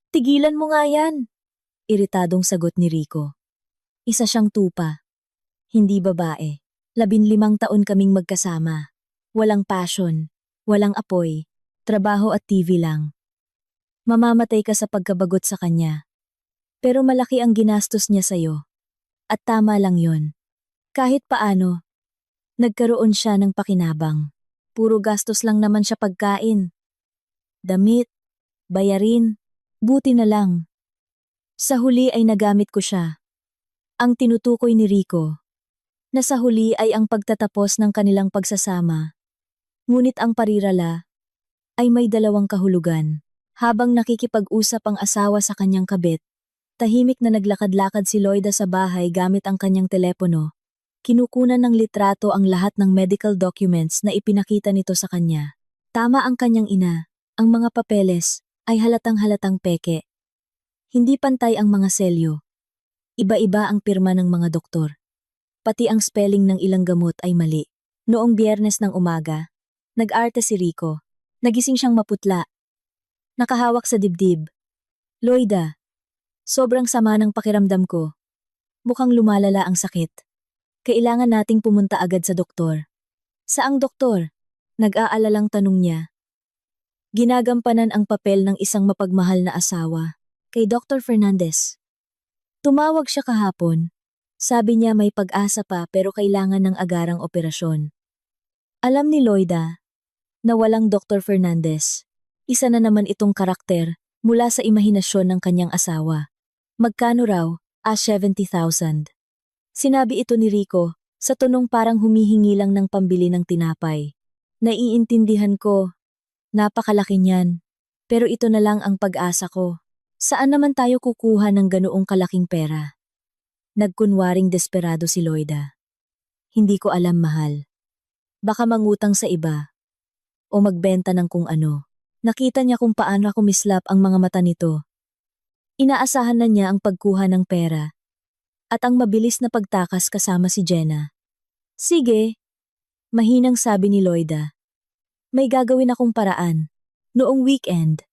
Tigilan mo nga yan! Iritadong sagot ni Rico. Isa siyang tupa. Hindi babae. 15 taon kaming magkasama. Walang passion, walang apoy, trabaho at TV lang. Mamamatay ka sa pagkabagot sa kanya. Pero malaki ang ginastos niya sa'yo. At tama lang yon. Kahit paano, nagkaroon siya ng pakinabang. Puro gastos lang naman siya pagkain. Damit, bayarin, buti na lang. Sa huli ay nagamit ko siya. Ang tinutukoy ni Rico, na sa huli ay ang pagtatapos ng kanilang pagsasama. Ngunit ang parirala ay may dalawang kahulugan. Habang nakikipag-usap ang asawa sa kanyang kabit, tahimik na naglakad-lakad si Loida sa bahay gamit ang kanyang telepono. Kinukunan ng litrato ang lahat ng medical documents na ipinakita nito sa kanya. Tama ang kanyang ina, ang mga papeles ay halatang-halatang peke. Hindi pantay ang mga selyo. Iba-iba ang pirma ng mga doktor. Pati ang spelling ng ilang gamot ay mali. Noong Biyernes ng umaga, nag-arte si Rico. Nagising siyang maputla. Nakahawak sa dibdib. Loida, sobrang sama ng pakiramdam ko. Mukhang lumalala ang sakit. Kailangan nating pumunta agad sa doktor. Saang doktor? Nag-aalalang tanong niya. Ginagampanan ang papel ng isang mapagmahal na asawa, kay Dr. Fernandez. Tumawag siya kahapon. Sabi niya may pag-asa pa pero kailangan ng agarang operasyon. Alam ni Loida na walang Dr. Fernandez. Isa na naman itong karakter mula sa imahinasyon ng kanyang asawa. Magkano raw? 70,000. Sinabi ito ni Rico sa tonong parang humihingi lang ng pambili ng tinapay. Naiintindihan ko. Napakalaki niyan. Pero ito na lang ang pag-asa ko. Saan naman tayo kukuha ng ganoong kalaking pera? Nagkunwaring desperado si Loida. Hindi ko alam, mahal. Baka mangutang sa iba. O magbenta ng kung ano. Nakita niya kung paano kumislap ang mga mata nito. Inaasahan na niya ang pagkuha ng pera. At ang mabilis na pagtakas kasama si Jenna. Sige. Mahinang sabi ni Loida. May gagawin akong paraan. Noong weekend,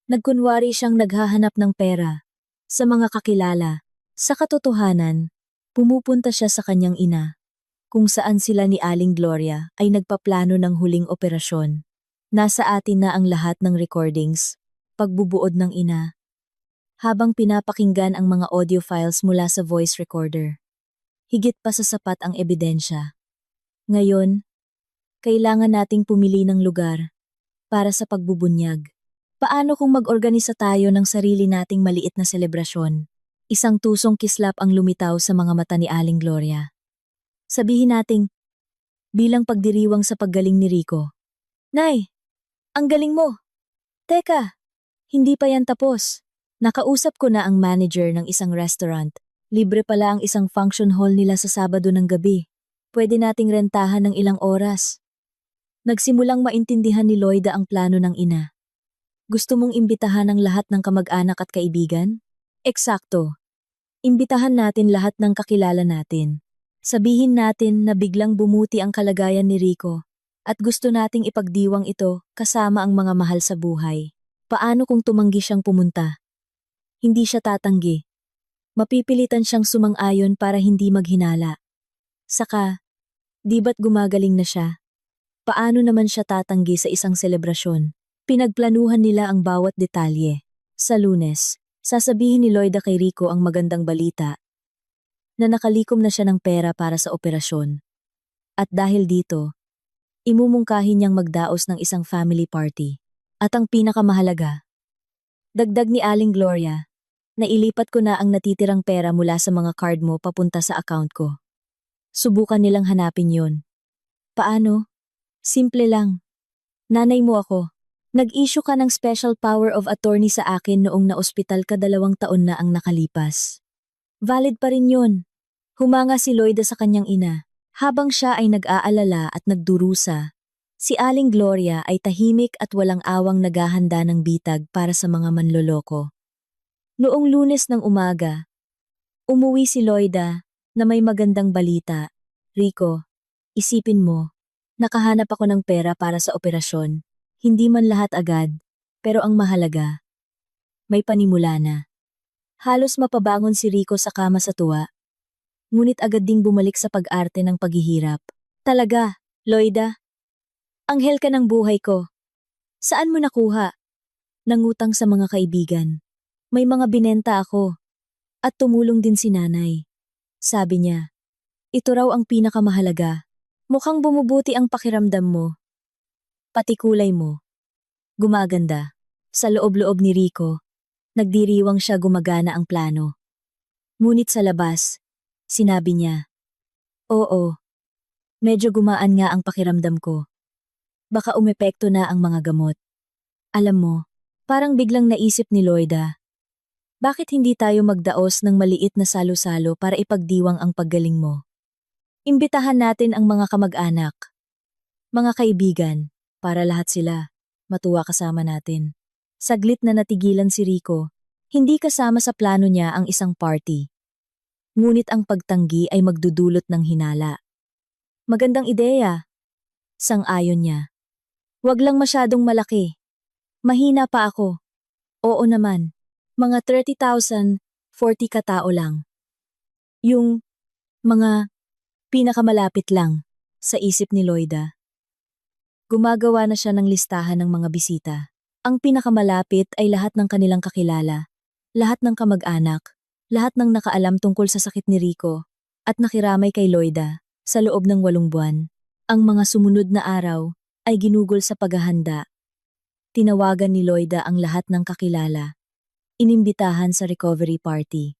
nagkunwari siyang naghahanap ng pera. Sa mga kakilala. Sa katotohanan, pumupunta siya sa kanyang ina. Kung saan sila ni Aling Gloria ay nagpaplano ng huling operasyon. Nasa atin na ang lahat ng recordings, pagbubuod ng ina. Habang pinapakinggan ang mga audio files mula sa voice recorder. Higit pa sa sapat ang ebidensya. Ngayon, kailangan nating pumili ng lugar para sa pagbubunyag. Paano kung mag-organisa tayo ng sarili nating maliit na selebrasyon? Isang tusong kislap ang lumitaw sa mga mata ni Aling Gloria. Sabihin nating, bilang pagdiriwang sa paggaling ni Rico. Nay! Ang galing mo! Teka, hindi pa yan tapos. Nakausap ko na ang manager ng isang restaurant. Libre pala ang isang function hall nila sa Sabado ng gabi. Pwede nating rentahan ng ilang oras. Nagsimulang maintindihan ni Loida ang plano ng ina. Gusto mong imbitahan ang lahat ng kamag-anak at kaibigan? Eksakto. Imbitahan natin lahat ng kakilala natin. Sabihin natin na biglang bumuti ang kalagayan ni Rico. At gusto nating ipagdiwang ito kasama ang mga mahal sa buhay. Paano kung tumanggi siyang pumunta? Hindi siya tatanggi. Mapipilitan siyang sumang-ayon para hindi maghinala. Saka, di ba't gumagaling na siya? Paano naman siya tatanggi sa isang selebrasyon? Pinagplanuhan nila ang bawat detalye. Sa Lunes, sasabihin ni Loida kay Rico ang magandang balita na nakalikom na siya ng pera para sa operasyon. At dahil dito, imumungkahi niyang magdaos ng isang family party. At ang pinakamahalaga, dagdag ni Aling Gloria, nailipat ko na ang natitirang pera mula sa mga card mo papunta sa account ko. Subukan nilang hanapin yon. Paano? Simple lang. Nanay mo ako. Nag-issue ka ng special power of attorney sa akin noong na-ospital ka 2 taon na ang nakalipas. Valid pa rin yun. Humanga si Loida sa kanyang ina. Habang siya ay nag-aalala at nagdurusa, si Aling Gloria ay tahimik at walang awang naghahanda ng bitag para sa mga manloloko. Noong Lunes ng umaga, umuwi si Loida na may magandang balita. Rico, isipin mo, nakahanap ako ng pera para sa operasyon. Hindi man lahat agad, pero ang mahalaga, may panimula na. Halos mapabangon si Rico sa kama sa tuwa. Ngunit agad ding bumalik sa pag-arte ng paghihirap. Talaga, Loida? Anghel ka ng buhay ko. Saan mo nakuha? Nangutang sa mga kaibigan. May mga binenta ako. At tumulong din si nanay. Sabi niya, ito raw ang pinakamahalaga. Mukhang bumubuti ang pakiramdam mo. Pati kulay mo. Gumaganda. Sa loob-loob ni Rico, nagdiriwang siya gumagana ang plano. Ngunit sa labas, sinabi niya, oo, medyo gumaan nga ang pakiramdam ko. Baka umepekto na ang mga gamot. Alam mo, parang biglang naisip ni Loida, bakit hindi tayo magdaos ng maliit na salo-salo para ipagdiwang ang paggaling mo? Imbitahan natin ang mga kamag-anak, mga kaibigan, para lahat sila matuwa kasama natin. Saglit na natigilan si Rico, hindi kasama sa plano niya ang isang party. Ngunit ang pagtanggi ay magdudulot ng hinala. Magandang ideya. Sang-ayon niya. Wag lang masyadong malaki. Mahina pa ako. Oo naman. Mga 30,000, 40 katao lang. Yung mga pinakamalapit lang sa isip ni Loida. Gumagawa na siya ng listahan ng mga bisita. Ang pinakamalapit ay lahat ng kanilang kakilala, lahat ng kamag-anak, lahat ng nakaalam tungkol sa sakit ni Rico, at nakiramay kay Loida sa loob ng 8 buwan. Ang mga sumunod na araw ay ginugol sa paghahanda. Tinawagan ni Loida ang lahat ng kakilala. Inimbitahan sa recovery party.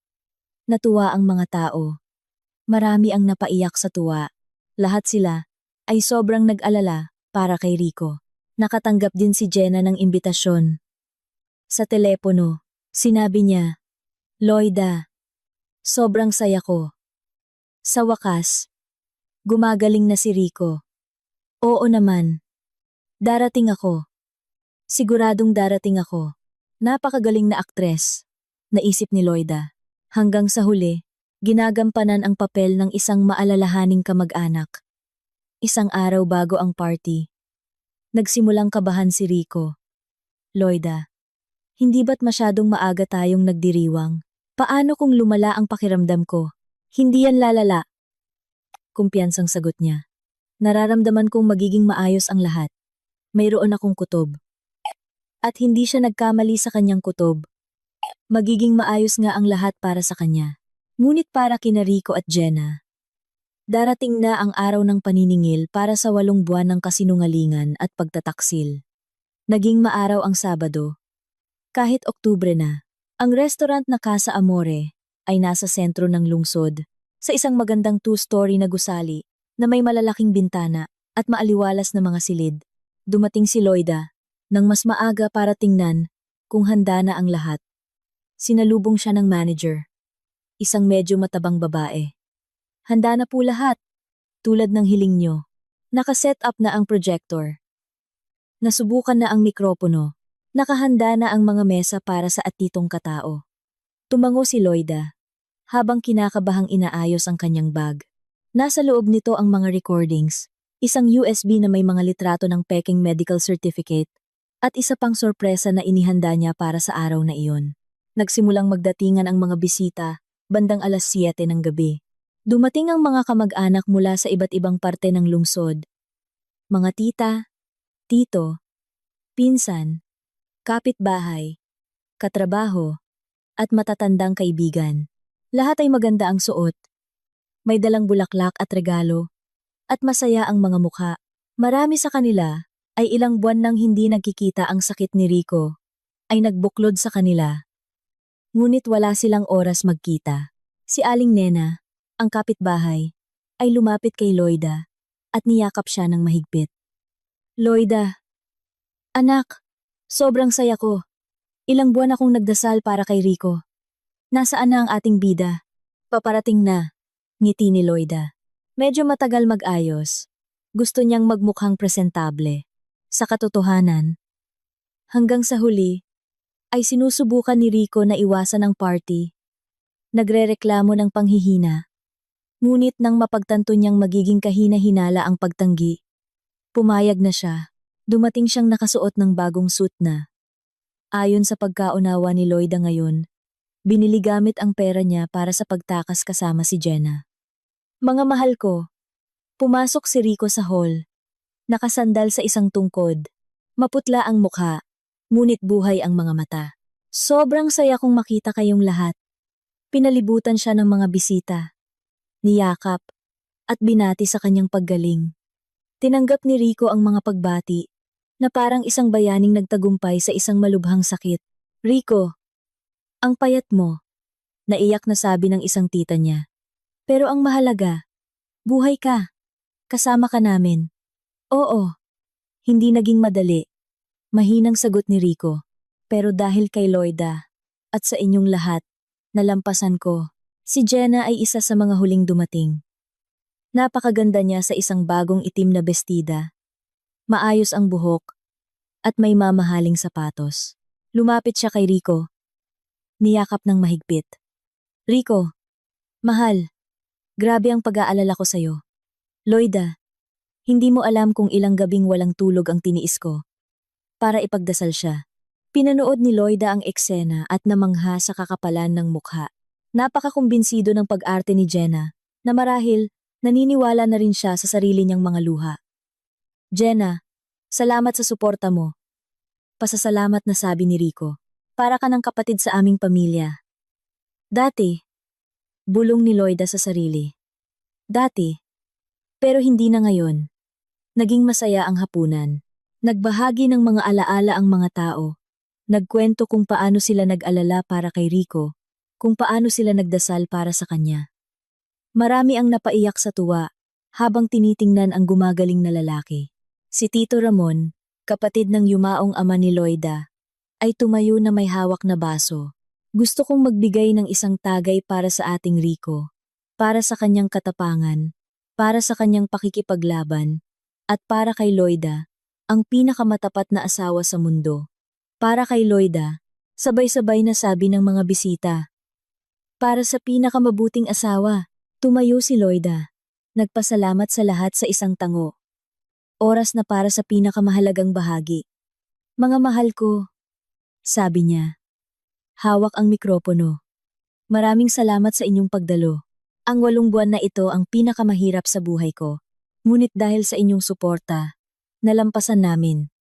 Natuwa ang mga tao. Marami ang napaiyak sa tuwa. Lahat sila ay sobrang nag-alala para kay Rico. Nakatanggap din si Jenna ng imbitasyon. Sa telepono, sinabi niya, Loida, sobrang saya ko. Sa wakas, gumagaling na si Rico. Oo naman. Darating ako. Siguradong darating ako. Napakagaling na aktres, naisip ni Loida. Hanggang sa huli, ginagampanan ang papel ng isang maalalahaning kamag-anak. Isang araw bago ang party, nagsimulang kabahan si Rico. Loida, hindi ba't masyadong maaga tayong nagdiriwang? Paano kung lumala ang pakiramdam ko? Hindi yan lalala. Kumpiyansang sagot niya. Nararamdaman kong magiging maayos ang lahat. Mayroon akong kutob. At hindi siya nagkamali sa kanyang kutob. Magiging maayos nga ang lahat para sa kanya. Ngunit para kina Rico at Jenna, darating na ang araw ng paniningil para sa 8 buwan ng kasinungalingan at pagtataksil. Naging maaraw ang Sabado. Kahit Oktubre na, ang restaurant na Casa Amore ay nasa sentro ng lungsod, sa isang magandang 2-story na gusali na may malalaking bintana at maaliwalas na mga silid. Dumating si Loida nang mas maaga para tingnan kung handa na ang lahat. Sinalubong siya ng manager, isang medyo matabang babae. Handa na po lahat, tulad ng hiling nyo. Nakaset up na ang projector. Nasubukan na ang mikropono. Nakahanda na ang mga mesa para sa atitong katao. Tumango si Loida, habang kinakabahang inaayos ang kanyang bag. Nasa loob nito ang mga recordings, isang USB na may mga litrato ng peking medical certificate, at isa pang sorpresa na inihanda niya para sa araw na iyon. Nagsimulang magdatingan ang mga bisita, bandang 7:00 ng gabi. Dumating ang mga kamag-anak mula sa iba't ibang parte ng lungsod. Mga tita, tito, pinsan, kapitbahay, katrabaho, at matatandang kaibigan. Lahat ay maganda ang suot. May dalang bulaklak at regalo, at masaya ang mga mukha. Marami sa kanila ay ilang buwan nang hindi nagkikita ang sakit ni Rico, ay nagbuklod sa kanila. Ngunit wala silang oras magkita. Si Aling Nena, ang kapitbahay, ay lumapit kay Loida at niyakap siya ng mahigpit. Loida, anak, sobrang saya ko. Ilang buwan akong nagdasal para kay Rico. Nasaan na ang ating bida? Paparating na, ngiti ni Loida. Medyo matagal mag-ayos. Gusto niyang magmukhang presentable. Sa katotohanan, hanggang sa huli, ay sinusubukan ni Rico na iwasan ang party. Nagrereklamo ng panghihina. Ngunit nang mapagtanto niyang magiging kahina-hinala ang pagtanggi, pumayag na siya. Dumating siyang nakasuot ng bagong suit na. Ayon sa pagkaunawa ni Loida ngayon, binili gamit ang pera niya para sa pagtakas kasama si Jenna. Mga mahal ko, pumasok si Rico sa hall. Nakasandal sa isang tungkod. Maputla ang mukha, ngunit buhay ang mga mata. Sobrang saya kong makita kayong lahat. Pinalibutan siya ng mga bisita, niyakap, at binati sa kanyang paggaling. Tinanggap ni Rico ang mga pagbati, na parang isang bayaning nagtagumpay sa isang malubhang sakit. Rico, ang payat mo, naiyak na sabi ng isang tita niya. Pero ang mahalaga, buhay ka, kasama ka namin. Oo, hindi naging madali. Mahinang sagot ni Rico. Pero dahil kay Loida, at sa inyong lahat, nalampasan ko. Si Jenna ay isa sa mga huling dumating. Napakaganda niya sa isang bagong itim na bestida. Maayos ang buhok, at may mamahaling sapatos. Lumapit siya kay Rico. Niyakap ng mahigpit. Rico, mahal, grabe ang pag-aalala ko sa'yo. Loida, hindi mo alam kung ilang gabing walang tulog ang tiniis ko. Para ipagdasal siya. Pinanood ni Loida ang eksena at namangha sa kakapalan ng mukha. Napakakumbinsido ng pag-arte ni Jenna, na marahil naniniwala na rin siya sa sarili niyang mga luha. Jenna, salamat sa suporta mo. Pasasalamat na sabi ni Rico. Para ka ng kapatid sa aming pamilya. Dati, bulong ni Loida sa sarili. Dati, pero hindi na ngayon. Naging masaya ang hapunan. Nagbahagi ng mga alaala ang mga tao. Nagkwento kung paano sila nag-alala para kay Rico, kung paano sila nagdasal para sa kanya. Marami ang napaiyak sa tuwa, habang tinitingnan ang gumagaling na lalaki. Si Tito Ramon, kapatid ng yumaong ama ni Loida, ay tumayo na may hawak na baso. Gusto kong magbigay ng isang tagay para sa ating Rico, para sa kanyang katapangan, para sa kanyang pakikipaglaban, at para kay Loida, ang pinakamatapat na asawa sa mundo. Para kay Loida, sabay-sabay na sabi ng mga bisita. Para sa pinakamabuting asawa, tumayo si Loida. Nagpasalamat sa lahat sa isang tango. Oras na para sa pinakamahalagang bahagi. Mga mahal ko, sabi niya. Hawak ang mikropono. Maraming salamat sa inyong pagdalo. Ang 8 buwan na ito ang pinakamahirap sa buhay ko. Ngunit dahil sa inyong suporta, nalampasan namin.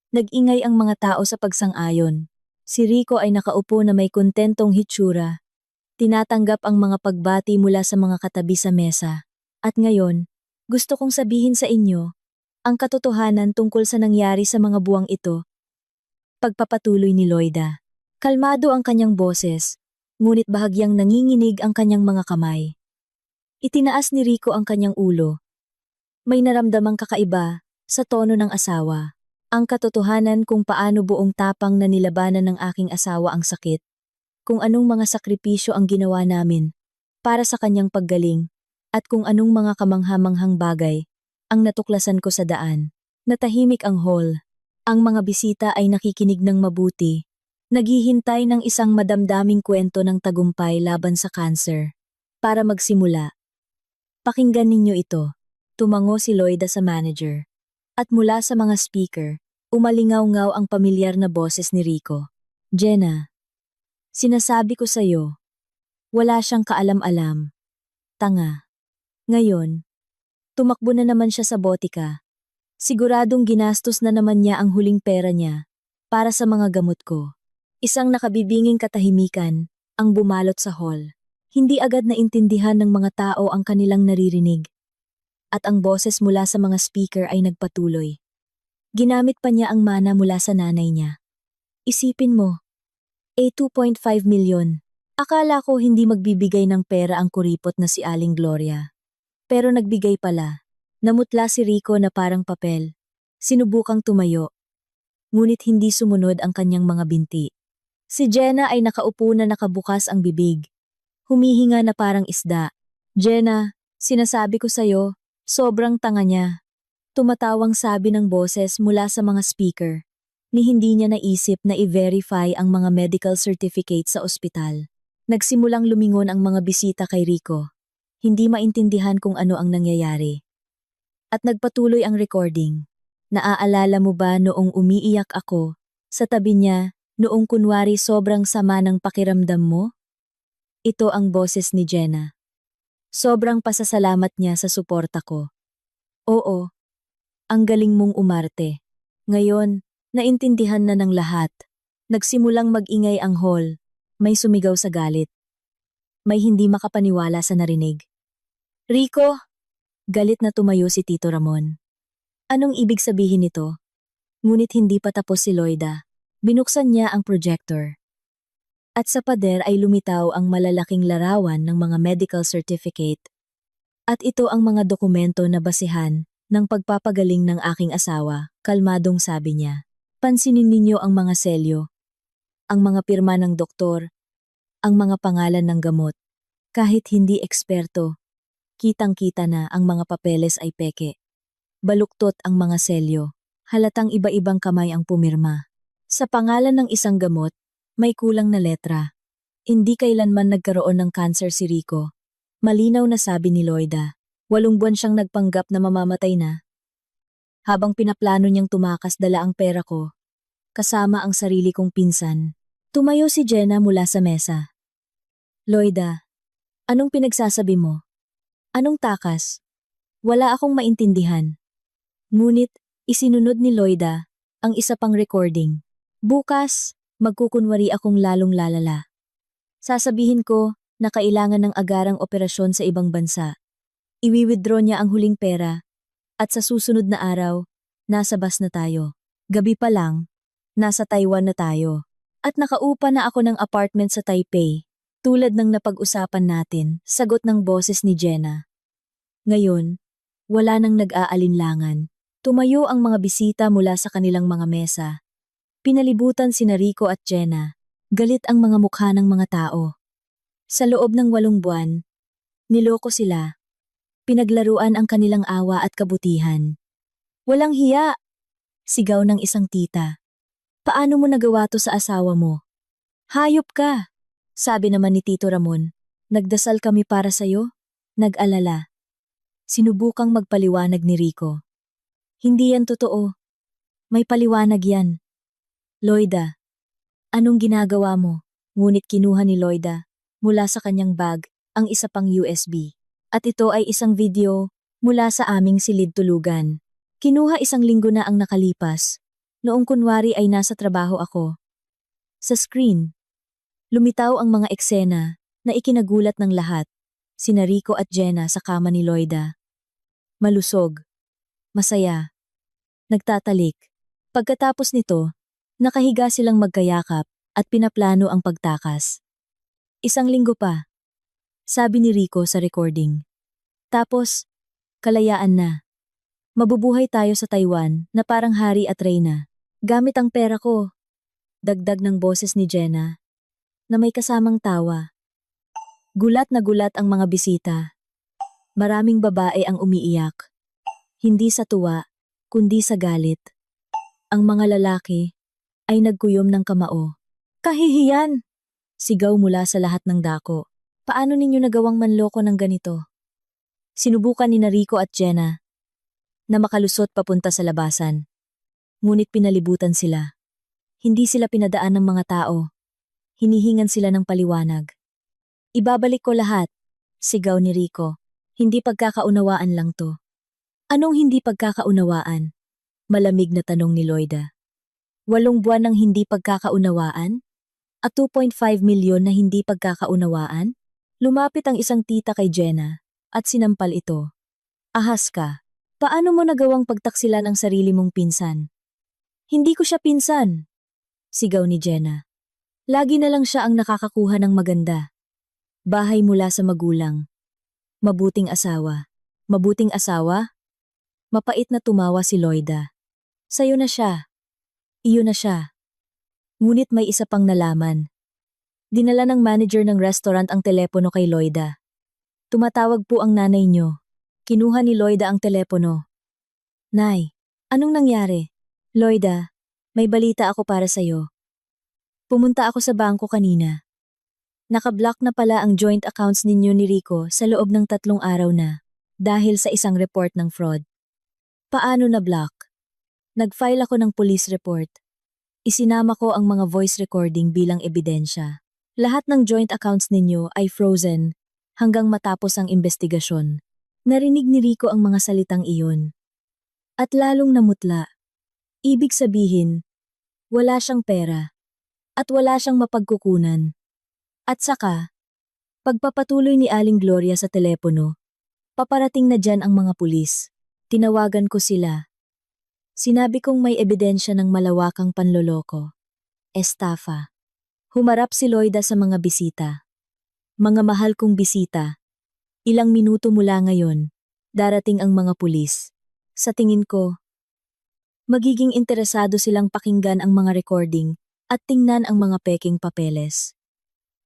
Nag-ingay ang mga tao sa pagsang-ayon. Si Rico ay nakaupo na may kontentong hitsura. Tinatanggap ang mga pagbati mula sa mga katabi sa mesa. At ngayon, gusto kong sabihin sa inyo, ang katotohanan tungkol sa nangyari sa mga buwang ito. Pagpapatuloy ni Loida. Kalmado ang kanyang boses, ngunit bahagyang nanginginig ang kanyang mga kamay. Itinaas ni Rico ang kanyang ulo. May naramdamang kakaiba sa tono ng asawa. Ang katotohanan kung paano buong tapang na nilabanan ng aking asawa ang sakit. Kung anong mga sakripisyo ang ginawa namin para sa kanyang paggaling, at kung anong mga kamanghamanghang bagay ang natuklasan ko sa daan. Natahimik ang hall. Ang mga bisita ay nakikinig ng mabuti. Naghihintay ng isang madamdaming kwento ng tagumpay laban sa cancer. Para magsimula. Pakinggan ninyo ito. Tumango si Loida sa manager. At mula sa mga speaker, umalingaw-ngaw ang pamilyar na boses ni Rico. Jenna, sinasabi ko sa'yo, wala siyang kaalam-alam. Tanga. Ngayon, tumakbo na naman siya sa botika. Siguradong ginastos na naman niya ang huling pera niya para sa mga gamot ko. Isang nakabibinging katahimikan ang bumalot sa hall. Hindi agad naintindihan ng mga tao ang kanilang naririnig. At ang boses mula sa mga speaker ay nagpatuloy. Ginamit pa niya ang mana mula sa nanay niya. Isipin mo, 2.5 milyon. Akala ko hindi magbibigay ng pera ang kuripot na si Aling Gloria. Pero nagbigay pala. Namutla si Rico na parang papel. Sinubukang tumayo. Ngunit hindi sumunod ang kanyang mga binti. Si Jenna ay nakaupo na nakabukas ang bibig. Humihinga na parang isda. Jenna, sinasabi ko sa'yo, sobrang tanga niya. Tumatawang sabi ng boses mula sa mga speaker. Ni hindi niya naisip na i-verify ang mga medical certificate sa ospital. Nagsimulang lumingon ang mga bisita kay Rico. Hindi maintindihan kung ano ang nangyayari. At nagpatuloy ang recording. Naaalala mo ba noong umiiyak ako, sa tabi niya, noong kunwari sobrang sama ng pakiramdam mo? Ito ang boses ni Jenna. Sobrang pasasalamat niya sa suporta ko. Oo, ang galing mong umarte. Ngayon, naintindihan na ng lahat. Nagsimulang mag-ingay ang hall. May sumigaw sa galit. May hindi makapaniwala sa narinig. Rico! Galit na tumayo si Tito Ramon. Anong ibig sabihin nito? Ngunit hindi pa tapos si Loida. Binuksan niya ang projector. At sa pader ay lumitaw ang malalaking larawan ng mga medical certificate. At ito ang mga dokumento na basihan ng pagpapagaling ng aking asawa, kalmadong sabi niya. Pansinin ninyo ang mga selyo, ang mga pirma ng doktor, ang mga pangalan ng gamot. Kahit hindi eksperto, kitang-kita na ang mga papeles ay peke. Baluktot ang mga selyo, halatang iba-ibang kamay ang pumirma. Sa pangalan ng isang gamot, may kulang na letra. Hindi kailanman nagkaroon ng cancer si Rico. Malinaw na sabi ni Loida. 8 buwan siyang nagpanggap na mamamatay na. Habang pinaplano niyang tumakas dala ang pera ko, kasama ang sarili kong pinsan, tumayo si Jenna mula sa mesa. Loida, anong pinagsasabi mo? Anong takas? Wala akong maintindihan. Ngunit, isinunod ni Loida ang isa pang recording. Bukas, magkukunwari akong lalong lalala. Sasabihin ko na kailangan ng agarang operasyon sa ibang bansa. Iwi-withdraw niya ang huling pera at sa susunod na araw, nasa bus na tayo. Gabi pa lang, nasa Taiwan na tayo. At nakaupa na ako ng apartment sa Taipei, tulad ng napag-usapan natin, sagot ng boses ni Jenna. Ngayon, wala nang nag-aalinlangan. Tumayo ang mga bisita mula sa kanilang mga mesa. Pinalibutan sina Rico at Jenna. Galit ang mga mukha ng mga tao. Sa loob ng 8 buwan, niloko sila. Pinaglaruan ang kanilang awa at kabutihan. Walang hiya! Sigaw ng isang tita. Paano mo nagawa to sa asawa mo? Hayop ka! Sabi naman ni Tito Ramon. Nagdasal kami para sa'yo? Nag-alala. Sinubukang magpaliwanag ni Rico. Hindi yan totoo. May paliwanag yan. Loida, anong ginagawa mo? Ngunit kinuha ni Loida, mula sa kanyang bag, ang isa pang USB. At ito ay isang video mula sa aming silid tulugan. Kinuha 1 linggo na ang nakalipas. Noong kunwari ay nasa trabaho ako. Sa screen, lumitaw ang mga eksena na ikinagulat ng lahat. Sina Rico at Jenna sa kama ni Loida. Malusog. Masaya. Nagtatalik. Pagkatapos nito, nakahiga silang magkayakap at pinaplano ang pagtakas. 1 linggo pa, sabi ni Rico sa recording. Tapos, kalayaan na. Mabubuhay tayo sa Taiwan na parang hari at reyna. Gamit ang pera ko. Dagdag ng boses ni Jenna, na may kasamang tawa. Gulat na gulat ang mga bisita. Maraming babae ang umiiyak. Hindi sa tuwa, kundi sa galit. Ang mga lalaki ay nagkuyom ng kamao. Kahihiyan! Sigaw mula sa lahat ng dako. Paano ninyo nagawang manloko ng ganito? Sinubukan ni Rico at Jenna na makalusot papunta sa labasan. Ngunit pinalibutan sila. Hindi sila pinadaan ng mga tao. Hinihingan sila ng paliwanag. Ibabalik ko lahat, sigaw ni Rico. Hindi pagkakaunawaan lang to. Anong hindi pagkakaunawaan? Malamig na tanong ni Loida. 8 buwan ng hindi pagkakaunawaan? At 2.5 milyon na hindi pagkakaunawaan? Lumapit ang isang tita kay Jenna at sinampal ito. Ahas ka. Paano mo nagawang pagtaksilan ang sarili mong pinsan? Hindi ko siya pinsan, sigaw ni Jenna. Lagi na lang siya ang nakakakuha ng maganda. Bahay mula sa magulang. Mabuting asawa. Mabuting asawa? Mapait na tumawa si Loida. Sa'yo na siya. Iyo na siya. Ngunit may isa pang nalaman. Dinala ng manager ng restaurant ang telepono kay Loida. Tumatawag po ang nanay niyo. Kinuha ni Loida ang telepono. Nay, anong nangyari? Loida, may balita ako para sa'yo. Pumunta ako sa bangko kanina. Nakablock na pala ang joint accounts ninyo ni Rico sa loob ng 3 araw na dahil sa isang report ng fraud. Paano na-block? Nag-file ako ng police report. Isinama ko ang mga voice recording bilang ebidensya. Lahat ng joint accounts ninyo ay frozen hanggang matapos ang investigasyon. Narinig ni Rico ang mga salitang iyon. At lalong namutla. Ibig sabihin, wala siyang pera. At wala siyang mapagkukunan. At saka, Pagpapatuloy ni Aling Gloria sa telepono, paparating na dyan ang mga pulis. Tinawagan ko sila. Sinabi kong may ebidensya ng malawakang panloloko. Estafa. Humarap si Loida sa mga bisita. Mga mahal kong bisita. Ilang minuto mula ngayon, darating ang mga pulis. Sa tingin ko, magiging interesado silang pakinggan ang mga recording at tingnan ang mga peking papeles.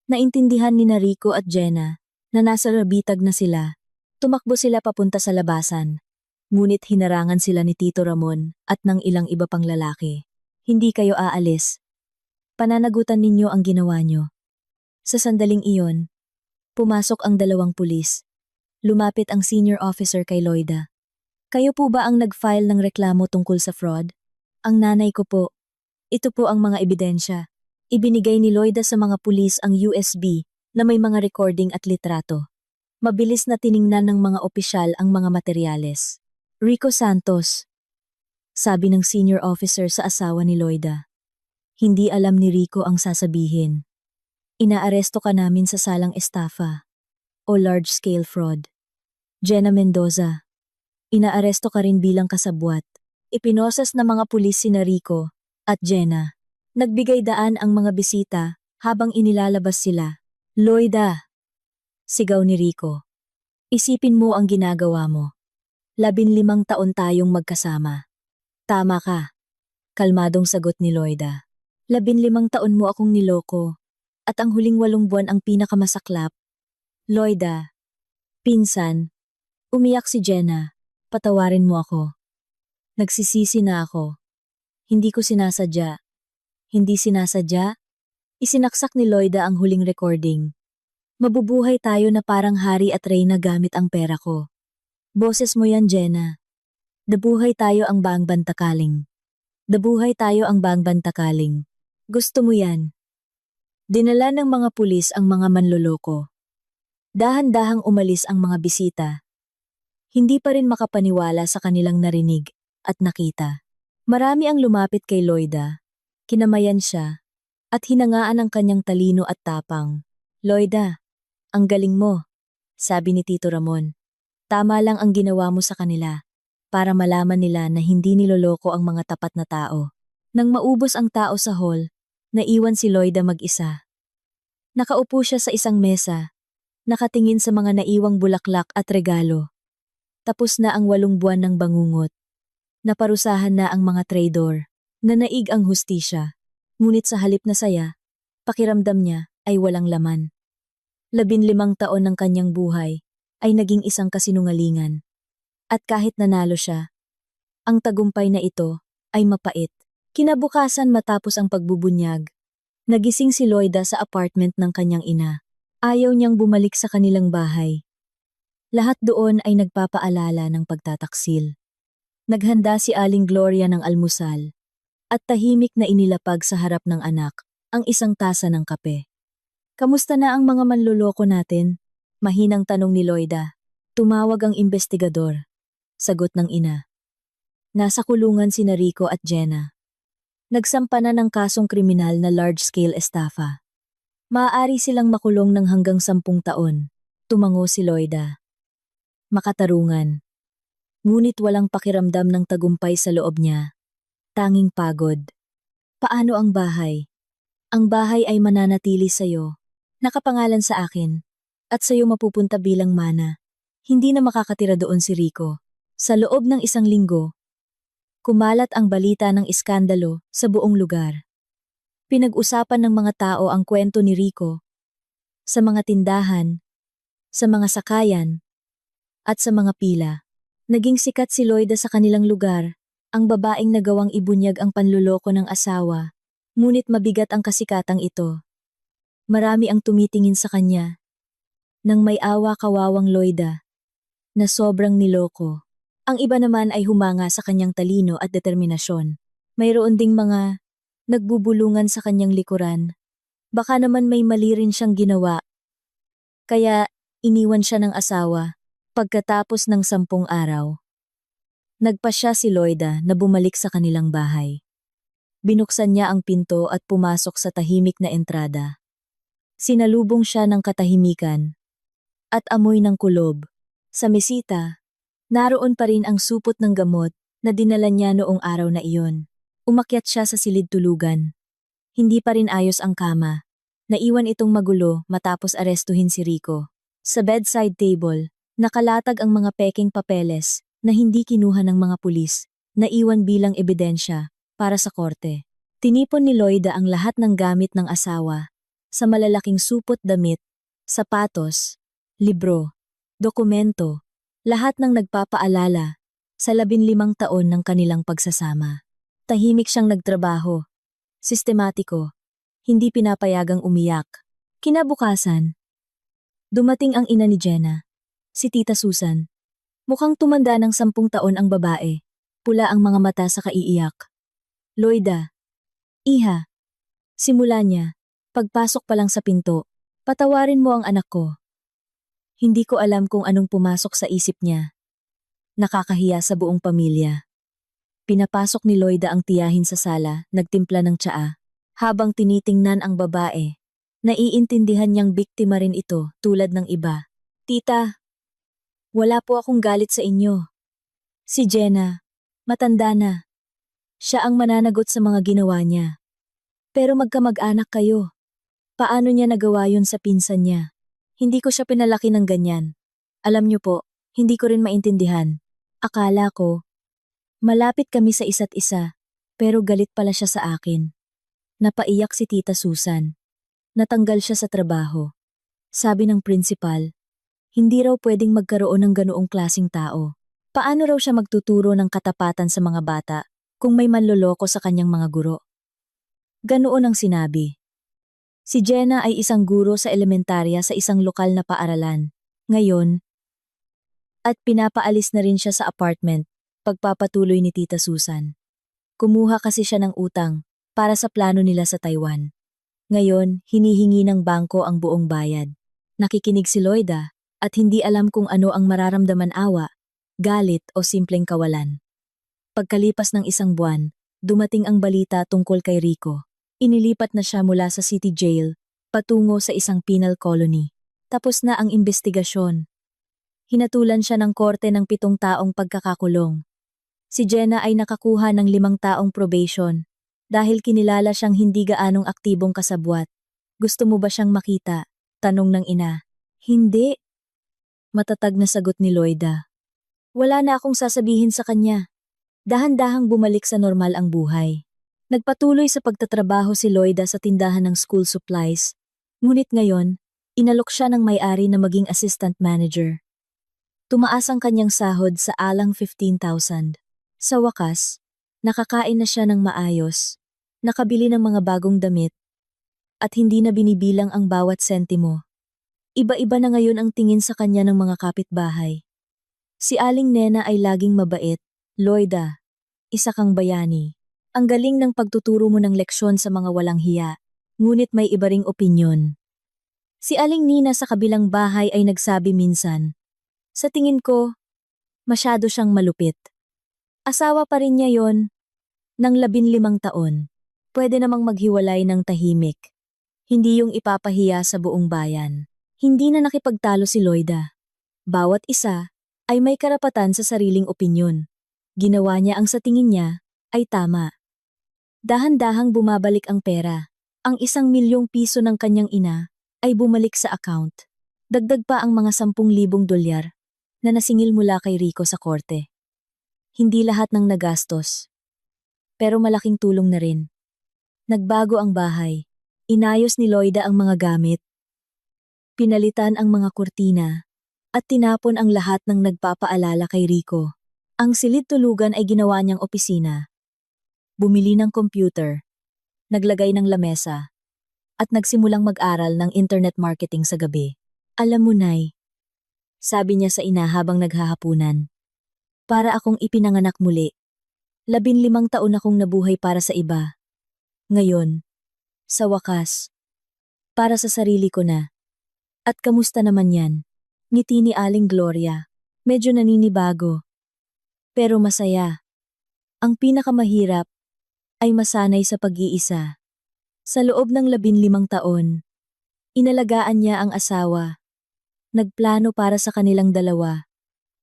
Naintindihan ni Rico at Jenna na nasa rabitag na sila. Tumakbo sila papunta sa labasan. Ngunit hinarangan sila ni Tito Ramon at ng ilang iba pang lalaki. Hindi kayo aalis. Pananagutan ninyo ang ginawa nyo. Sa sandaling iyon, pumasok ang dalawang pulis. Lumapit ang senior officer kay Loida. Kayo po ba ang nag-file ng reklamo tungkol sa fraud? Ang nanay ko po. Ito po ang mga ebidensya. Ibinigay ni Loida sa mga pulis ang USB na may mga recording at litrato. Mabilis na tiningnan ng mga opisyal ang mga materyales. Rico Santos, sabi ng senior officer sa asawa ni Loida. Hindi alam ni Rico ang sasabihin. Inaaresto ka namin sa salang estafa o large-scale fraud. Jenna Mendoza, inaaresto ka rin bilang kasabwat. Ipinosas ng mga pulis si Rico at Jenna. Nagbigay daan ang mga bisita habang inilalabas sila. Loida, sigaw ni Rico. Isipin mo ang ginagawa mo. 15 taon tayong magkasama. Tama ka, kalmadong sagot ni Loida. 15 taon mo akong niloko at ang huling 8 buwan ang pinakamasaklap. Loida, pinsan, umiyak si Jenna. Patawarin mo ako. Nagsisisi na ako. Hindi ko sinasadya. Hindi sinasadya? Isinaksak ni Loida ang huling recording. Mabubuhay tayo na parang hari at reyna gamit ang pera ko. Boses mo yan, Jenna. Dabuhay tayo ang Bang Bantakaling. Dabuhay tayo ang Bang Bantakaling. Gusto mo yan? Dinala ng mga pulis ang mga manloloko. Dahan-dahang umalis ang mga bisita. Hindi pa rin makapaniwala sa kanilang narinig at nakita. Marami ang lumapit kay Loida. Kinamayan siya at hinangaan ang kanyang talino at tapang. Loida, ang galing mo, sabi ni Tito Ramon. Tama lang ang ginawa mo sa kanila para malaman nila na hindi niloloko ang mga tapat na tao. Nang maubos ang tao sa hall, naiwan si Loida mag-isa. Nakaupo siya sa isang mesa, nakatingin sa mga naiwang bulaklak at regalo. Tapos na ang 8 buwan ng bangungot. Naparusahan na ang mga traidor. Nanaig ang hustisya, ngunit sa halip na saya, pakiramdam niya ay walang laman. 15 taon ng kanyang buhay ay naging isang kasinungalingan. At kahit nanalo siya, ang tagumpay na ito ay mapait. Kinabukasan matapos ang pagbubunyag, nagising si Loida sa apartment ng kanyang ina. Ayaw niyang bumalik sa kanilang bahay. Lahat doon ay nagpapaalala ng pagtataksil. Naghanda si Aling Gloria ng almusal. At tahimik na inilapag sa harap ng anak ang isang tasa ng kape. Kamusta na ang mga manloloko natin? Mahinang tanong ni Loida. Tumawag ang investigador. Sagot ng ina. Nasa kulungan si Rico at Jenna. Nagsampa na ng kasong kriminal na large-scale estafa. Maaari silang makulong ng hanggang 10 taon. Tumango si Loida. Makatarungan. Ngunit walang pakiramdam ng tagumpay sa loob niya. Tanging pagod. Paano ang bahay? Ang bahay ay mananatili sa'yo. Nakapangalan sa akin. At sa'yo mapupunta bilang mana. Hindi na makakatira doon si Rico. Sa loob ng 1 linggo, kumalat ang balita ng iskandalo sa buong lugar. Pinag-usapan ng mga tao ang kwento ni Rico. Sa mga tindahan, sa mga sakayan, at sa mga pila. Naging sikat si Loida sa kanilang lugar. Ang babaeng nagawang ibunyag ang panluloko ng asawa, ngunit mabigat ang kasikatang ito. Marami ang tumitingin sa kanya. Nang may awa kawawang Loida, na sobrang niloko. Ang iba naman ay humanga sa kanyang talino at determinasyon. Mayroon ding mga nagbubulungan sa kanyang likuran. Baka naman may mali rin siyang ginawa. Kaya iniwan siya ng asawa pagkatapos ng 10 araw. Nagpasya si Loida na bumalik sa kanilang bahay. Binuksan niya ang pinto at pumasok sa tahimik na entrada. Sinalubong siya ng katahimikan at amoy ng kulob. Sa mesita, naroon pa rin ang supot ng gamot na dinala niya noong araw na iyon. Umakyat siya sa silid tulugan. Hindi pa rin ayos ang kama. Naiwan itong magulo matapos arestuhin si Rico. Sa bedside table, nakalatag ang mga peking papeles na hindi kinuha ng mga pulis, naiwan bilang ebidensya para sa korte. Tinipon ni Loida ang lahat ng gamit ng asawa sa malalaking supot damit, sapatos, libro, dokumento, lahat ng nagpapaalala sa 15 taon ng kanilang pagsasama. Tahimik siyang nagtrabaho, sistematiko, hindi pinapayagang umiyak. Kinabukasan, dumating ang ina ni Jenna, si Tita Susan. Mukhang tumanda ng 10 taon ang babae, pula ang mga mata sa kaiiyak. Loida, iha, simula niya, pagpasok pa lang sa pinto, patawarin mo ang anak ko. Hindi ko alam kung anong pumasok sa isip niya. Nakakahiya sa buong pamilya. Pinapasok ni Loida ang tiyahin sa sala, nagtimpla ng tsaa. Habang tinitingnan ang babae, naiintindihan niyang biktima rin ito tulad ng iba. Tita, wala po akong galit sa inyo. Si Jenna, matanda na. Siya ang mananagot sa mga ginawa niya. Pero magkamag-anak kayo. Paano niya nagawa yun sa pinsan niya? Hindi ko siya pinalaki ng ganyan. Alam niyo po, hindi ko rin maintindihan. Akala ko, malapit kami sa isa't isa, pero galit pala siya sa akin. Napaiyak si Tita Susan. Natanggal siya sa trabaho. Sabi ng principal, hindi raw pwedeng magkaroon ng ganoong klasing tao. Paano raw siya magtuturo ng katapatan sa mga bata kung may manloloko sa kanyang mga guro? Ganoon ang sinabi. Si Jenna ay isang guro sa elementarya sa isang lokal na paaralan. Ngayon, at pinapaalis na rin siya sa apartment, pagpapatuloy ni Tita Susan. Kumuha kasi siya ng utang para sa plano nila sa Taiwan. Ngayon, hinihingi ng bangko ang buong bayad. Nakikinig si Loida at hindi alam kung ano ang mararamdaman, awa, galit o simpleng kawalan. Pagkalipas ng 1 buwan, dumating ang balita tungkol kay Rico. Inilipat na siya mula sa city jail patungo sa isang penal colony. Tapos na ang investigasyon. Hinatulan siya ng korte ng 7 taong pagkakakulong. Si Jenna ay nakakuha ng 5 taong probation dahil kinilala siyang hindi gaanong aktibong kasabwat. Gusto mo ba siyang makita? Tanong ng ina. Hindi. Matatag na sagot ni Loida. Wala na akong sasabihin sa kanya. Dahan-dahang bumalik sa normal ang buhay. Nagpatuloy sa pagtatrabaho si Loida sa tindahan ng school supplies. Ngunit ngayon, inalok siya ng may-ari na maging assistant manager. Tumaas ang kanyang sahod sa alang 15,000. Sa wakas, nakakain na siya ng maayos, nakabili ng mga bagong damit, at hindi na binibilang ang bawat sentimo. Iba-iba na ngayon ang tingin sa kanya ng mga kapitbahay. Si Aling Nena ay laging mabait. Loida, isa kang bayani. Ang galing ng pagtuturo mo ng leksyon sa mga walang hiya, ngunit may iba ring opinyon. Si Aling Nina sa kabilang bahay ay nagsabi minsan, sa tingin ko, masyado siyang malupit. Asawa pa rin niya yon, ng 15 taon. Pwede namang maghiwalay ng tahimik. Hindi yung ipapahiya sa buong bayan. Hindi na nakipagtalo si Loida. Bawat isa ay may karapatan sa sariling opinyon. Ginawa niya ang sa tingin niya ay tama. Dahan-dahang bumabalik ang pera. Ang 1 milyong piso ng kanyang ina ay bumalik sa account. Dagdag pa ang mga 10,000 dolyar na nasingil mula kay Rico sa korte. Hindi lahat ng nagastos. Pero malaking tulong na rin. Nagbago ang bahay. Inayos ni Loida ang mga gamit. Pinalitan ang mga kurtina at tinapon ang lahat ng nagpapaalala kay Rico. Ang silid tulugan ay ginawa niyang opisina. Bumili ng computer, naglagay ng lamesa, at nagsimulang mag-aral ng internet marketing sa gabi. Alam mo, Nay, sabi niya sa ina habang naghahapunan, para akong ipinanganak muli. 15 taon akong nabuhay para sa iba. Ngayon, sa wakas, para sa sarili ko na. At kamusta naman yan? Ngiti ni Aling Gloria. Medyo naninibago. Pero masaya. Ang pinakamahirap ay masanay sa pag-iisa. Sa loob ng 15 taon, Inalagaan niya ang asawa, nagplano para sa kanilang dalawa,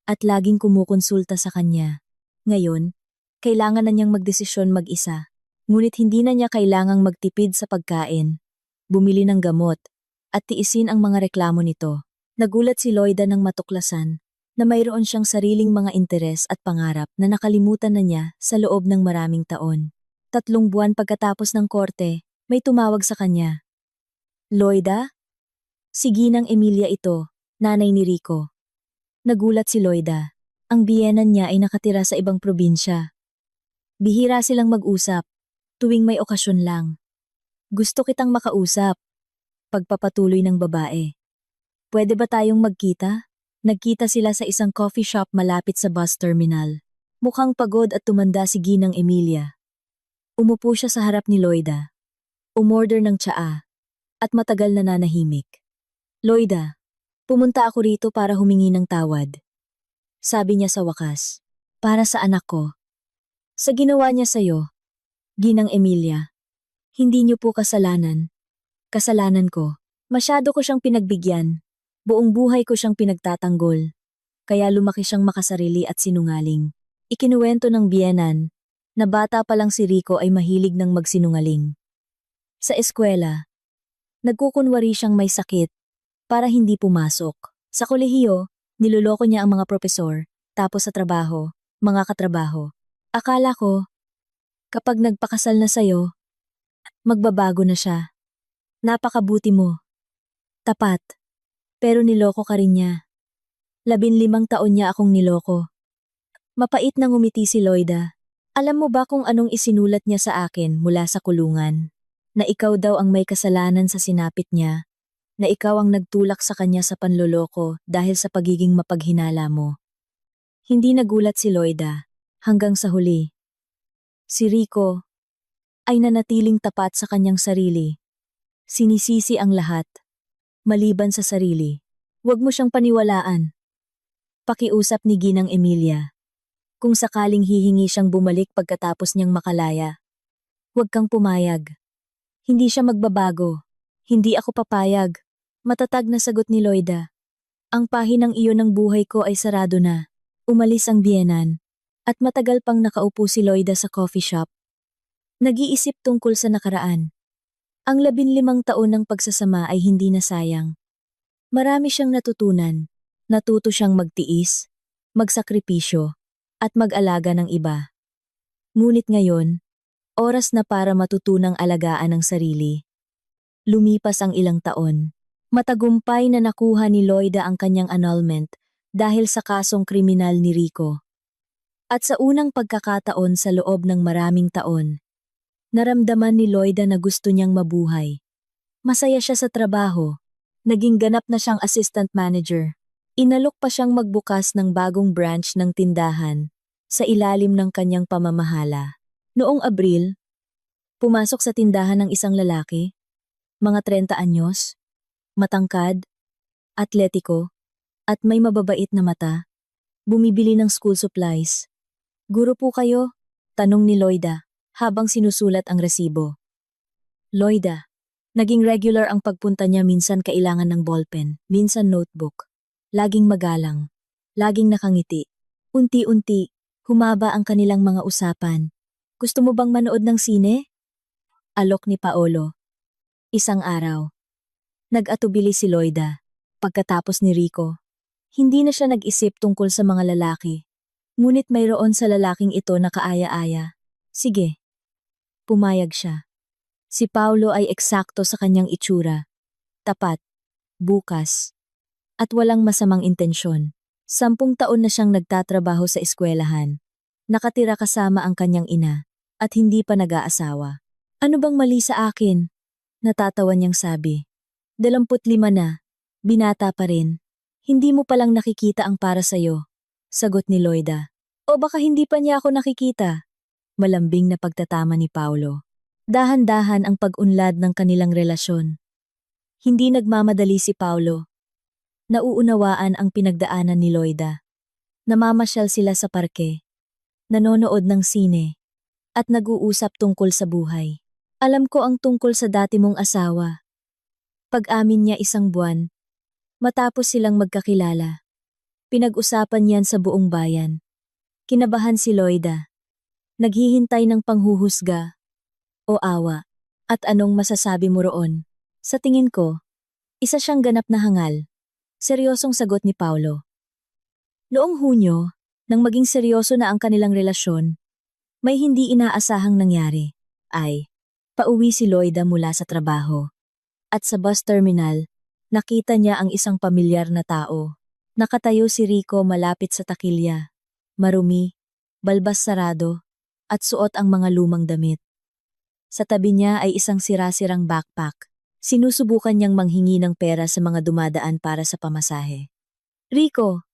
at laging kumukonsulta sa kanya. Ngayon, kailangan na niyang magdesisyon mag-isa. Ngunit hindi na niya kailangang magtipid sa pagkain, bumili ng gamot, at tiisin ang mga reklamo nito. Nagulat si Loida nang matuklasan na mayroon siyang sariling mga interes at pangarap na nakalimutan na niya sa loob ng maraming taon. 3 buwan pagkatapos ng korte, may tumawag sa kanya. Loida? Si Ginang Emilia ito, nanay ni Rico. Nagulat si Loida. Ang biyenan niya ay nakatira sa ibang probinsya. Bihira silang mag-usap, tuwing may okasyon lang. Gusto kitang makausap. Pagpapatuloy ng babae. Pwede ba tayong magkita? Nagkita sila sa isang coffee shop malapit sa bus terminal. Mukhang pagod at tumanda si Ginang Emilia. Umupo siya sa harap ni Loida. Umorder ng tsaa at matagal na nanahimik. Loida, pumunta ako rito para humingi ng tawad. Sabi niya sa wakas. Para sa anak ko. Sa ginawa niya sa'yo, Ginang Emilia. Hindi niyo po kasalanan. Kasalanan ko. Masyado ko siyang pinagbigyan. Buong buhay ko siyang pinagtatanggol. Kaya lumaki siyang makasarili at sinungaling. Ikinuwento ng biyenan na bata pa lang si Rico ay mahilig ng magsinungaling. Sa eskwela, nagkukunwari siyang may sakit para hindi pumasok. Sa kolehiyo, niloloko niya ang mga propesor, tapos sa trabaho, mga katrabaho. Akala ko, kapag nagpakasal na sa'yo, magbabago na siya. Napakabuti mo. Tapat. Pero niloko ka rin niya. 15 taon niya akong niloko. Mapait na ngumiti si Loida. Alam mo ba kung anong isinulat niya sa akin mula sa kulungan? Na ikaw daw ang may kasalanan sa sinapit niya. Na ikaw ang nagtulak sa kanya sa panloloko dahil sa pagiging mapaghinala mo. Hindi nagulat si Loida hanggang sa huli. Si Rico ay nanatiling tapat sa kanyang sarili. Sinisisi ang lahat, maliban sa sarili. Huwag mo siyang paniwalaan. Pakiusap ni Ginang Emilia. Kung sakaling hihingi siyang bumalik pagkatapos niyang makalaya, huwag kang pumayag. Hindi siya magbabago. Hindi ako papayag. Matatag na sagot ni Loida. Ang pahinang iyon ng buhay ko ay sarado na. Umalis ang biyenan. At matagal pang nakaupo si Loida sa coffee shop. Nag-iisip tungkol sa nakaraan. Ang 15 taon ng pagsasama ay hindi na sayang. Marami siyang natutunan. Natuto siyang magtiis, magsakripisyo, at mag-alaga ng iba. Ngunit ngayon, oras na para matutunang alagaan ang sarili. Lumipas ang ilang taon. Matagumpay na nakuha ni Loida ang kanyang annulment dahil sa kasong kriminal ni Rico. At sa unang pagkakataon sa loob ng maraming taon, naramdaman ni Loida na gusto niyang mabuhay. Masaya siya sa trabaho. Naging ganap na siyang assistant manager. Inalok pa siyang magbukas ng bagong branch ng tindahan sa ilalim ng kanyang pamamahala. Noong Abril, pumasok sa tindahan ng isang lalaki, mga 30 anyos, matangkad, atletiko, at may mababait na mata. Bumibili ng school supplies. Guro po kayo? Tanong ni Loida habang sinusulat ang resibo. Loida, naging regular ang pagpunta niya, minsan kailangan ng ballpen, minsan notebook. Laging magalang, laging nakangiti. Unti-unti, humaba ang kanilang mga usapan. Gusto mo bang manood ng sine? Alok ni Paolo. Isang araw, nag-atubili si Loida. Pagkatapos ni Rico, hindi na siya nag-isip tungkol sa mga lalaki. Ngunit mayroon sa lalaking ito na kaaya-aya. Sige. Pumayag siya. Si Paolo ay eksakto sa kanyang itsura. Tapat, bukas, at walang masamang intensyon. 10 taon na siyang nagtatrabaho sa eskwelahan. Nakatira kasama ang kanyang ina, at hindi pa nag-aasawa. Ano bang mali sa akin? Natatawa niyang sabi. 25 na, binata pa rin. Hindi mo palang nakikita ang para sa'yo, sagot ni Loida. O baka hindi pa niya ako nakikita? Malambing na pagtatama ni Paolo. Dahan-dahan ang pag-unlad ng kanilang relasyon. Hindi nagmamadali si Paolo. Nauunawaan ang pinagdaanan ni Loida. Namamasyal sila sa parke, nanonood ng sine, at nag-uusap tungkol sa buhay. Alam ko ang tungkol sa dati mong asawa. Pag-amin niya 1 buwan, matapos silang magkakilala. Pinag-usapan yan sa buong bayan. Kinabahan si Loida. Naghihintay ng panghuhusga o awa. At anong masasabi mo roon? Sa tingin ko, isa siyang ganap na hangal. Seryosong sagot ni Paulo. Noong Hunyo, nang maging seryoso na ang kanilang relasyon, may hindi inaasahang nangyari. Pauwi si Loida mula sa trabaho. At sa bus terminal, nakita niya ang isang pamilyar na tao. Nakatayo si Rico malapit sa takilya. Marumi, balbas sarado, at suot ang mga lumang damit. Sa tabi niya ay isang sira-sirang backpack. Sinusubukan niyang manghingi ng pera sa mga dumadaan para sa pamasahe. Rico!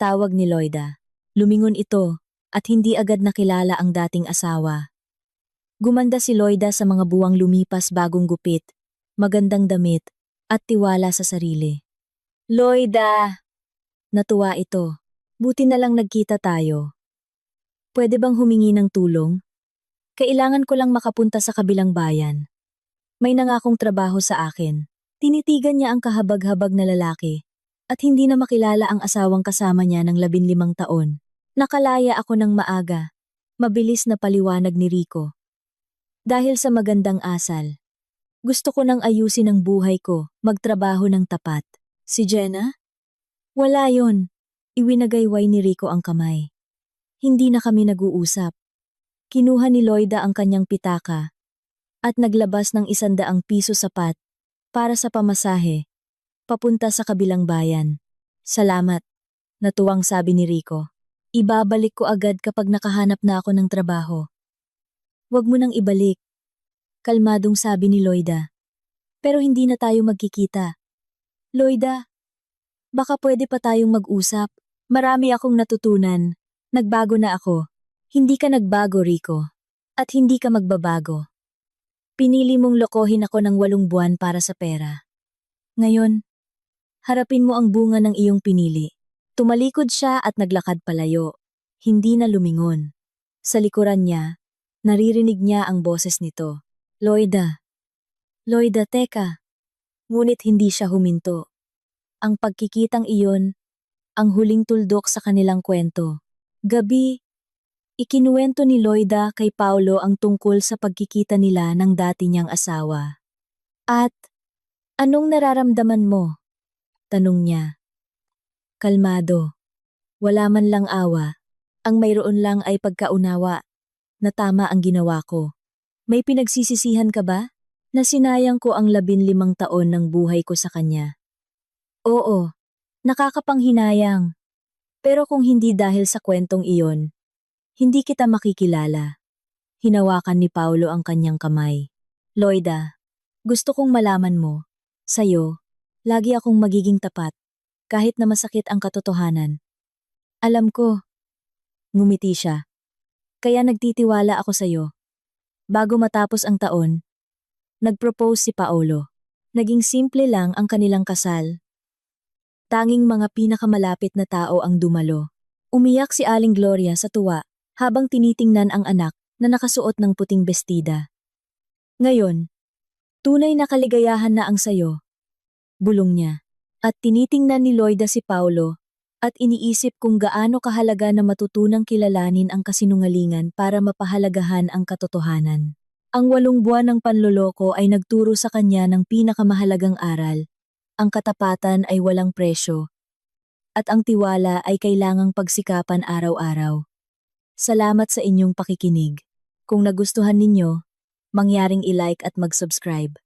Tawag ni Loida. Lumingon ito at hindi agad nakilala ang dating asawa. Gumanda si Loida sa mga buwang lumipas, bagong gupit, magandang damit, at tiwala sa sarili. Loida! Natuwa ito. Buti na lang nagkita tayo. Pwede bang humingi ng tulong? Kailangan ko lang makapunta sa kabilang bayan. May nangakong trabaho sa akin. Tinitigan niya ang kahabag-habag na lalaki at hindi na makilala ang asawang kasama niya ng 15 taon. Nakalaya ako ng maaga. Mabilis na paliwanag ni Rico. Dahil sa magandang asal. Gusto ko nang ayusin ang buhay ko, magtrabaho ng tapat. Si Jenna? Wala yon. Iwinagayway ni Rico ang kamay. Hindi na kami nag-uusap. Kinuha ni Loida ang kanyang pitaka at naglabas ng 100 piso sapat para sa pamasahe, papunta sa kabilang bayan. Salamat, natuwang sabi ni Rico. Ibabalik ko agad kapag nakahanap na ako ng trabaho. Huwag mo nang ibalik. Kalmadong sabi ni Loida. Pero hindi na tayo magkikita. Loida, baka pwede pa tayong mag-usap. Marami akong natutunan. Nagbago na ako. Hindi ka nagbago, Rico. At hindi ka magbabago. Pinili mong lokohin ako ng 8 buwan para sa pera. Ngayon, harapin mo ang bunga ng iyong pinili. Tumalikod siya at naglakad palayo. Hindi na lumingon. Sa likuran niya, naririnig niya ang boses nito. Loida. Loida, teka. Ngunit hindi siya huminto. Ang pagkikitang iyon, ang huling tuldok sa kanilang kwento. Gabi, ikinuwento ni Loida kay Paulo ang tungkol sa pagkikita nila ng dati niyang asawa. At, anong nararamdaman mo? Tanong niya. Kalmado. Wala man lang awa. Ang mayroon lang ay pagkaunawa na tama ang ginawa ko. May pinagsisisihan ka ba? Na sinayang ko ang 15 taon ng buhay ko sa kanya. Oo, nakakapanghinayang. Pero kung hindi dahil sa kwentong iyon, hindi kita makikilala. Hinawakan ni Paulo ang kanyang kamay. Loida, gusto kong malaman mo, sa'yo, lagi akong magiging tapat, kahit na masakit ang katotohanan. Alam ko. Ngumiti siya. Kaya nagtitiwala ako sa'yo. Bago matapos ang taon, nag-propose si Paulo. Naging simple lang ang kanilang kasal. Tanging mga pinakamalapit na tao ang dumalo. Umiyak si Aling Gloria sa tuwa habang tinitingnan ang anak na nakasuot ng puting bestida. Ngayon, tunay na kaligayahan na ang sayo. Bulong niya. At tinitingnan ni Loida si Paulo at iniisip kung gaano kahalaga na matutunang kilalanin ang kasinungalingan para mapahalagahan ang katotohanan. Ang 8 buwan ng panloloko ay nagturo sa kanya ng pinakamahalagang aral. Ang katapatan ay walang presyo, at ang tiwala ay kailangang pagsikapan araw-araw. Salamat sa inyong pakikinig. Kung nagustuhan ninyo, mangyaring i-like at mag-subscribe.